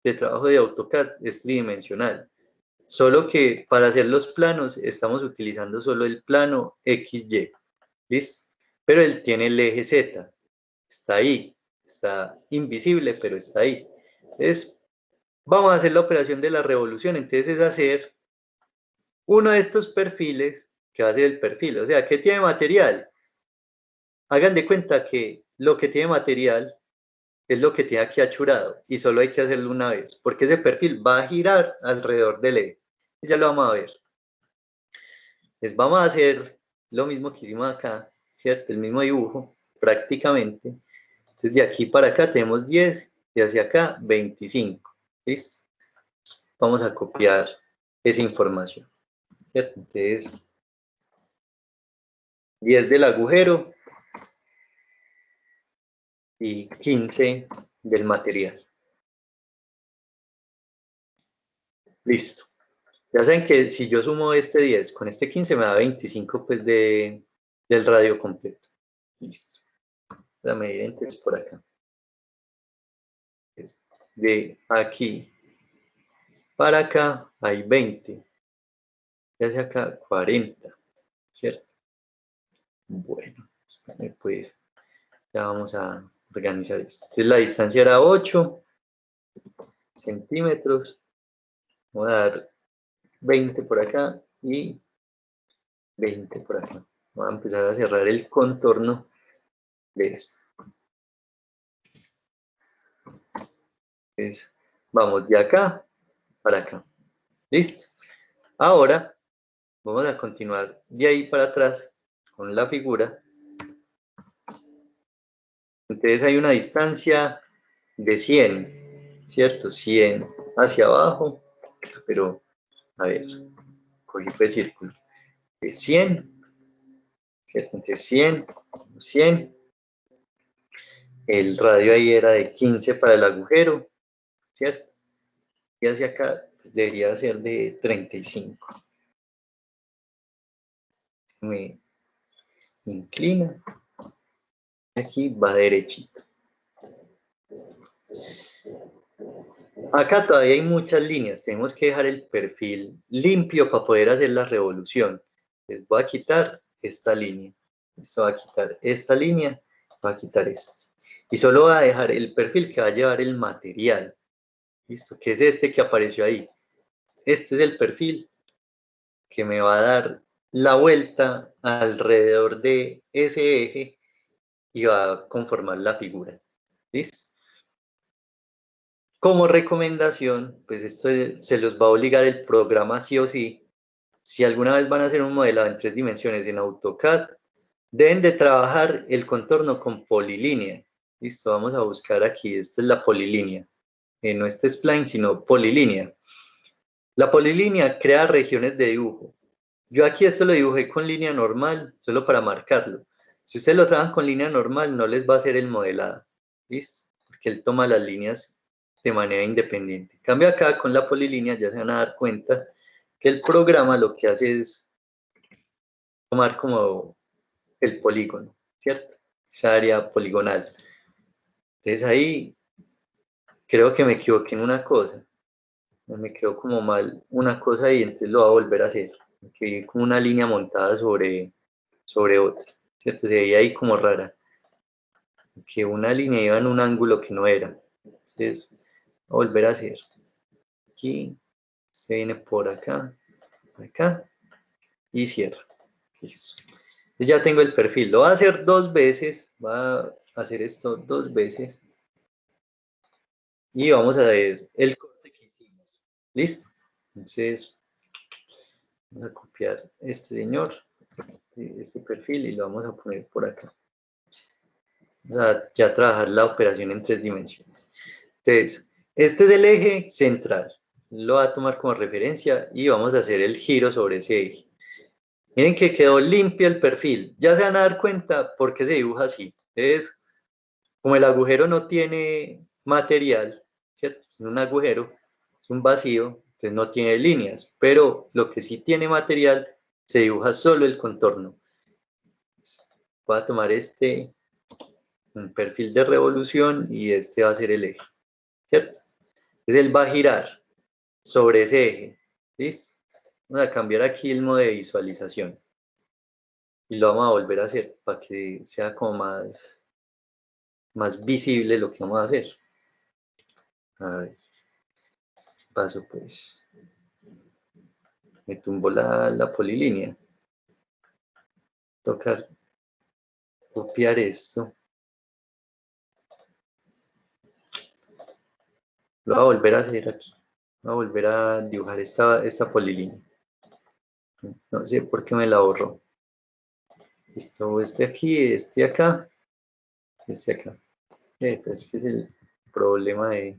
de trabajo de AutoCAD es tridimensional. Solo que para hacer los planos estamos utilizando solo el plano XY. ¿Listo? Pero él tiene el eje Z. Está ahí. Está invisible, pero está ahí. Entonces, vamos a hacer la operación de la revolución. Entonces es hacer uno de estos perfiles, que va a ser el perfil. O sea, ¿qué tiene material? Hagan de cuenta que lo que tiene material es lo que tiene aquí achurado y solo hay que hacerlo una vez, porque ese perfil va a girar alrededor del eje. Y ya lo vamos a ver. Entonces vamos a hacer lo mismo que hicimos acá, ¿cierto? El mismo dibujo, prácticamente. Entonces de aquí para acá tenemos 10 y hacia acá 25. ¿Listo? Vamos a copiar esa información, ¿cierto? Entonces 10 del agujero y 15 del material. Listo. Ya saben que si yo sumo este 10 con este 15 me da 25 pues del radio completo. Listo. Voy a medir entonces por acá. De aquí para acá hay 20. Y hacia acá 40. ¿Cierto? Bueno, pues ya vamos a organizar esto. Entonces la distancia era 8 centímetros. Voy a dar 20 por acá y 20 por acá. Voy a empezar a cerrar el contorno de esto. Entonces, vamos de acá para acá. Listo. Ahora vamos a continuar de ahí para atrás con la figura. Entonces hay una distancia de 100, ¿cierto? 100 hacia abajo, pero A ver, cogí pues círculo. 100, ¿cierto? Entonces 100, 100. El radio ahí era de 15 para el agujero, ¿cierto? Y hacia acá pues, debería ser de 35. Me inclina. Aquí va derechito. Acá todavía hay muchas líneas. Tenemos que dejar el perfil limpio para poder hacer la revolución. Les voy a quitar esta línea. Esto va a quitar esta línea. Voy a quitar esto. Y solo voy a dejar el perfil que va a llevar el material. ¿Listo? Que es este que apareció ahí. Este es el perfil que me va a dar la vuelta alrededor de ese eje y va a conformar la figura. ¿Listo? Como recomendación, pues esto se los va a obligar el programa sí o sí. Si alguna vez van a hacer un modelado en 3 dimensiones en AutoCAD, deben de trabajar el contorno con polilínea. Listo, vamos a buscar aquí, esta es la polilínea. No este spline, sino polilínea. La polilínea crea regiones de dibujo. Yo aquí esto lo dibujé con línea normal, solo para marcarlo. Si ustedes lo trabajan con línea normal, no les va a hacer el modelado. ¿Listo? Porque él toma las líneas de manera independiente. En cambio acá con la polilínea ya se van a dar cuenta que el programa lo que hace es tomar como el polígono, ¿cierto? Esa área poligonal. Entonces ahí creo que me equivoqué en una cosa. Me quedó como mal una cosa y entonces lo voy a volver a hacer. Que hay como una línea montada sobre otra, ¿cierto? Se veía ahí como rara. Que una línea iba en un ángulo que no era. Entonces, voy a volver a hacer. Aquí, se viene por acá, acá, y cierra. Listo. Entonces ya tengo el perfil. Lo voy a hacer 2 veces. Voy a hacer esto 2 veces. Y vamos a ver el corte que hicimos. ¿Listo? Entonces, vamos a copiar este señor, este perfil, y lo vamos a poner por acá. Vamos a ya trabajar la operación en 3 dimensiones. Entonces, este es el eje central. Lo va a tomar como referencia y vamos a hacer el giro sobre ese eje. Miren que quedó limpio el perfil. Ya se van a dar cuenta por qué se dibuja así. Es como el agujero no tiene material, ¿cierto? Es un agujero, es un vacío, entonces no tiene líneas, pero lo que sí tiene material se dibuja solo el contorno. Voy a tomar un perfil de revolución y este va a ser el eje, ¿cierto? Entonces él va a girar sobre ese eje, ¿listo? Vamos a cambiar aquí el modo de visualización y lo vamos a volver a hacer para que sea como más visible lo que vamos a hacer. A ver, ¿qué pasó pues? Me tumbó la polilínea. Tocar copiar esto. Lo voy a volver a hacer aquí. Voy a volver a dibujar esta polilínea. No sé por qué me la borró. Listo, este aquí, este acá, este acá. Pues que es el problema de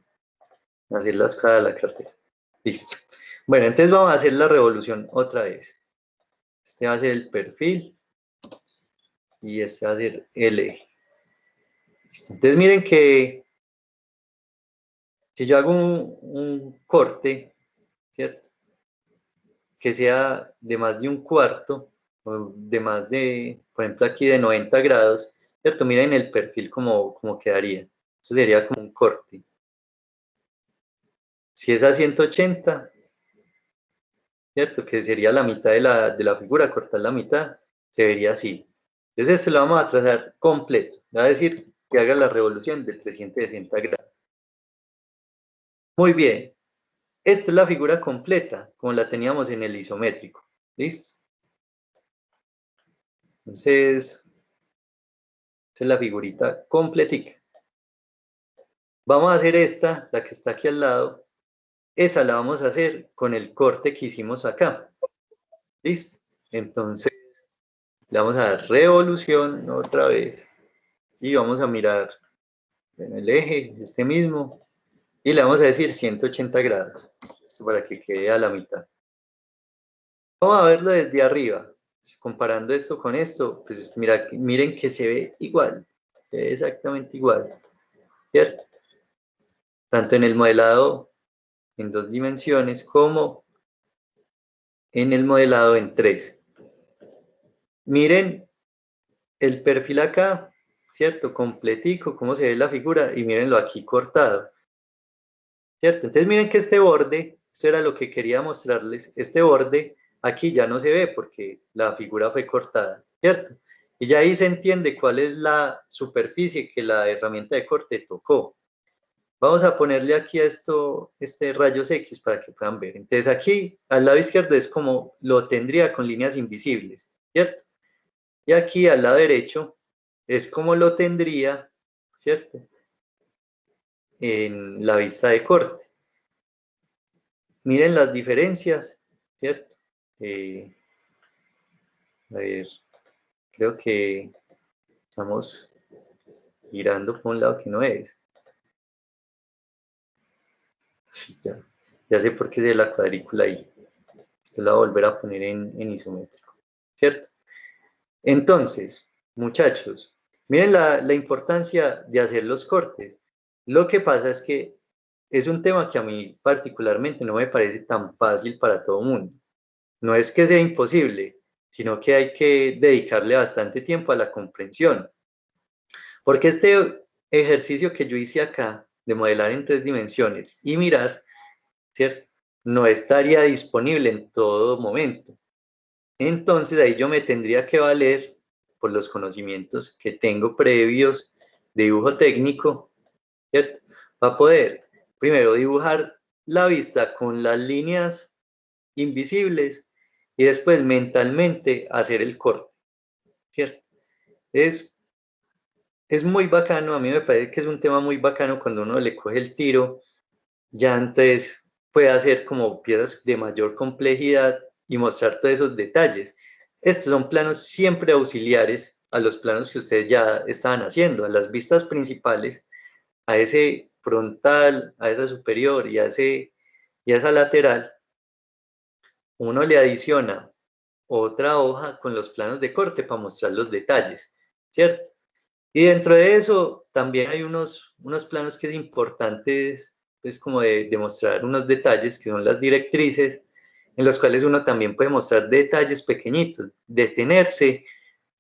hacer las cosas a la carpeta. Listo. Bueno, entonces vamos a hacer la revolución otra vez. Este va a ser el perfil y este va a ser el eje. Listo. Entonces miren que si yo hago un corte, ¿cierto? Que sea de más de un cuarto, o de más de, por ejemplo aquí de 90 grados, ¿cierto? Miren el perfil como quedaría. Eso sería como un corte. Si es a 180, ¿cierto? Que sería la mitad de la figura, cortar la mitad, se vería así. Entonces este lo vamos a trazar completo. Va a decir que haga la revolución de 360 grados. Muy bien. Esta es la figura completa, como la teníamos en el isométrico. ¿Listo? Entonces, esta es la figurita completica. Vamos a hacer esta, la que está aquí al lado. Esa la vamos a hacer con el corte que hicimos acá. ¿Listo? Entonces, le vamos a dar revolución otra vez. Y vamos a mirar en el eje, este mismo. Y le vamos a decir 180 grados. Esto para que quede a la mitad. Vamos a verlo desde arriba. Comparando esto con esto, pues mira, miren que se ve igual, se ve exactamente igual, ¿cierto? Tanto en el modelado en 2 dimensiones como en el modelado en 3. Miren el perfil acá, ¿cierto? Completico, cómo se ve la figura, y mírenlo aquí cortado, ¿cierto? Entonces miren que este borde, eso era lo que quería mostrarles, este borde aquí ya no se ve porque la figura fue cortada, ¿cierto? Y ya ahí se entiende cuál es la superficie que la herramienta de corte tocó. Vamos a ponerle aquí a esto, este rayos X para que puedan ver. Entonces aquí, al lado izquierdo es como lo tendría con líneas invisibles, ¿cierto? Y aquí al lado derecho es como lo tendría, ¿cierto? En la vista de corte. Miren las diferencias, ¿cierto? A ver, creo que estamos girando por un lado que no es. Sí, ya sé por qué es de la cuadrícula ahí. Esto lo voy a volver a poner en isométrico, ¿cierto? Entonces, muchachos, miren la importancia de hacer los cortes. Lo que pasa es que es un tema que a mí particularmente no me parece tan fácil para todo el mundo. No es que sea imposible, sino que hay que dedicarle bastante tiempo a la comprensión. Porque este ejercicio que yo hice acá, de modelar en 3 dimensiones y mirar, ¿cierto? No estaría disponible en todo momento. Entonces ahí yo me tendría que valer por los conocimientos que tengo previos de dibujo técnico, ¿cierto? Para poder, primero, dibujar la vista con las líneas invisibles y después mentalmente hacer el corte, ¿cierto? Es, es muy bacano, a mí me parece que es un tema muy bacano cuando uno le coge el tiro, ya entonces puede hacer como piezas de mayor complejidad y mostrar todos esos detalles. Estos son planos siempre auxiliares a los planos que ustedes ya estaban haciendo, a las vistas principales, a ese frontal, a esa superior y a esa lateral. Uno le adiciona otra hoja con los planos de corte para mostrar los detalles, ¿cierto? Y dentro de eso también hay unos planos que es importante, es como de mostrar unos detalles que son las directrices, en los cuales uno también puede mostrar detalles pequeñitos, detenerse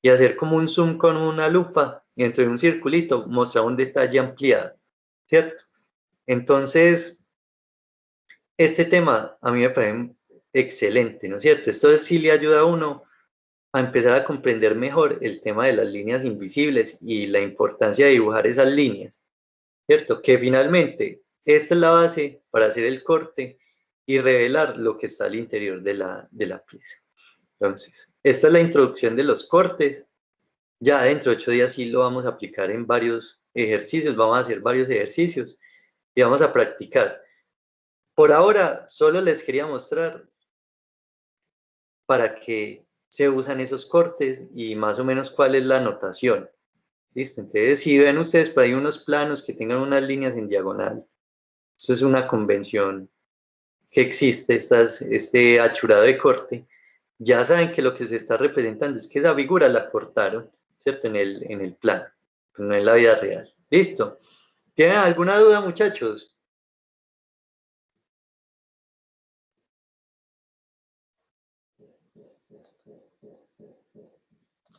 y hacer como un zoom con una lupa y dentro de un circulito mostrar un detalle ampliado, ¿cierto? Entonces, este tema a mí me parece excelente, ¿no es cierto? Esto sí le ayuda a uno a empezar a comprender mejor el tema de las líneas invisibles y la importancia de dibujar esas líneas, ¿cierto? Que finalmente esta es la base para hacer el corte y revelar lo que está al interior de la pieza. Entonces, esta es la introducción de los cortes. Ya dentro de 8 días sí lo vamos a aplicar en varios ejercicios, vamos a hacer varios ejercicios y vamos a practicar. Por ahora, solo les quería mostrar para qué se usan esos cortes y más o menos cuál es la notación. ¿Listo? Entonces, si ven ustedes por ahí unos planos que tengan unas líneas en diagonal, eso es una convención que existe, este achurado de corte. Ya saben que lo que se está representando es que esa figura la cortaron, ¿cierto? En el plano, pues no en la vida real. ¿Listo? ¿Tienen alguna duda, muchachos?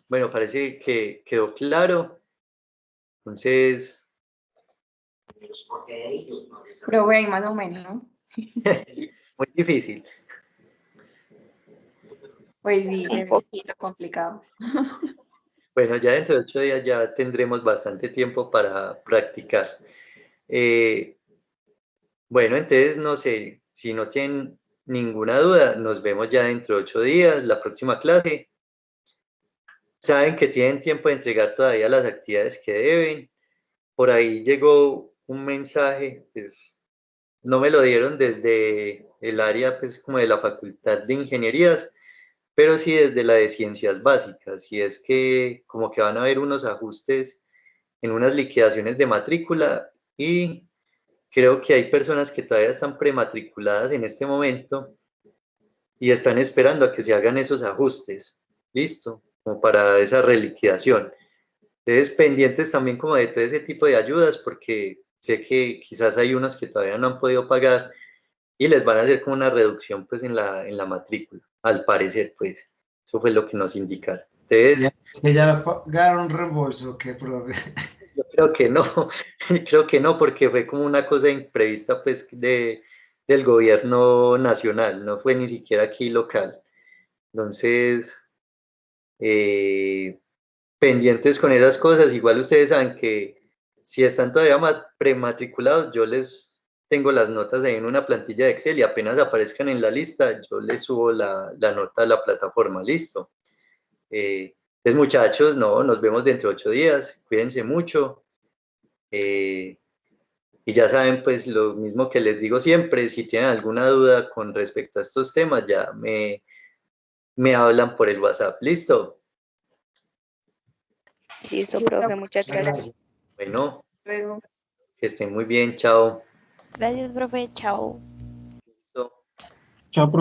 Bueno, parece que quedó claro. Entonces, Profe, ahí más o menos. muy difícil. Pues sí, un poquito complicado. Bueno, ya dentro de 8 días ya tendremos bastante tiempo para practicar. Bueno, entonces no sé, si no tienen ninguna duda, nos vemos ya dentro de 8 días, la próxima clase. Saben que tienen tiempo de entregar todavía las actividades que deben. Por ahí llegó un mensaje, pues no me lo dieron desde el área pues como de la Facultad de Ingenierías, pero sí desde la de Ciencias Básicas, y es que como que van a haber unos ajustes en unas liquidaciones de matrícula y creo que hay personas que todavía están prematriculadas en este momento y están esperando a que se hagan esos ajustes, listo, como para esa reliquidación. Entonces, pendientes también como de todo ese tipo de ayudas, porque sé que quizás hay unos que todavía no han podido pagar y les van a hacer como una reducción pues en la matrícula, al parecer, pues, eso fue lo que nos indicaron. Ya, Entonces, que ya pagaron reembolso, ¿qué, profe? yo creo que no, creo que no, porque fue como una cosa imprevista pues del gobierno nacional, no fue ni siquiera aquí local. Entonces, pendientes con esas cosas, igual ustedes saben que si están todavía prematriculados, yo les tengo las notas ahí en una plantilla de Excel y apenas aparezcan en la lista, yo les subo la nota a la plataforma, listo. Entonces muchachos, no, nos vemos dentro de 8 días, cuídense mucho. eh, y ya saben, pues lo mismo que les digo siempre, si tienen alguna duda con respecto a estos temas, ya me hablan por el WhatsApp. ¿Listo? Listo, profe, muchas Muchas gracias. gracias. Bueno, Luego. que estén muy bien, chao. Gracias, profe, chao. Listo. Chao, profe.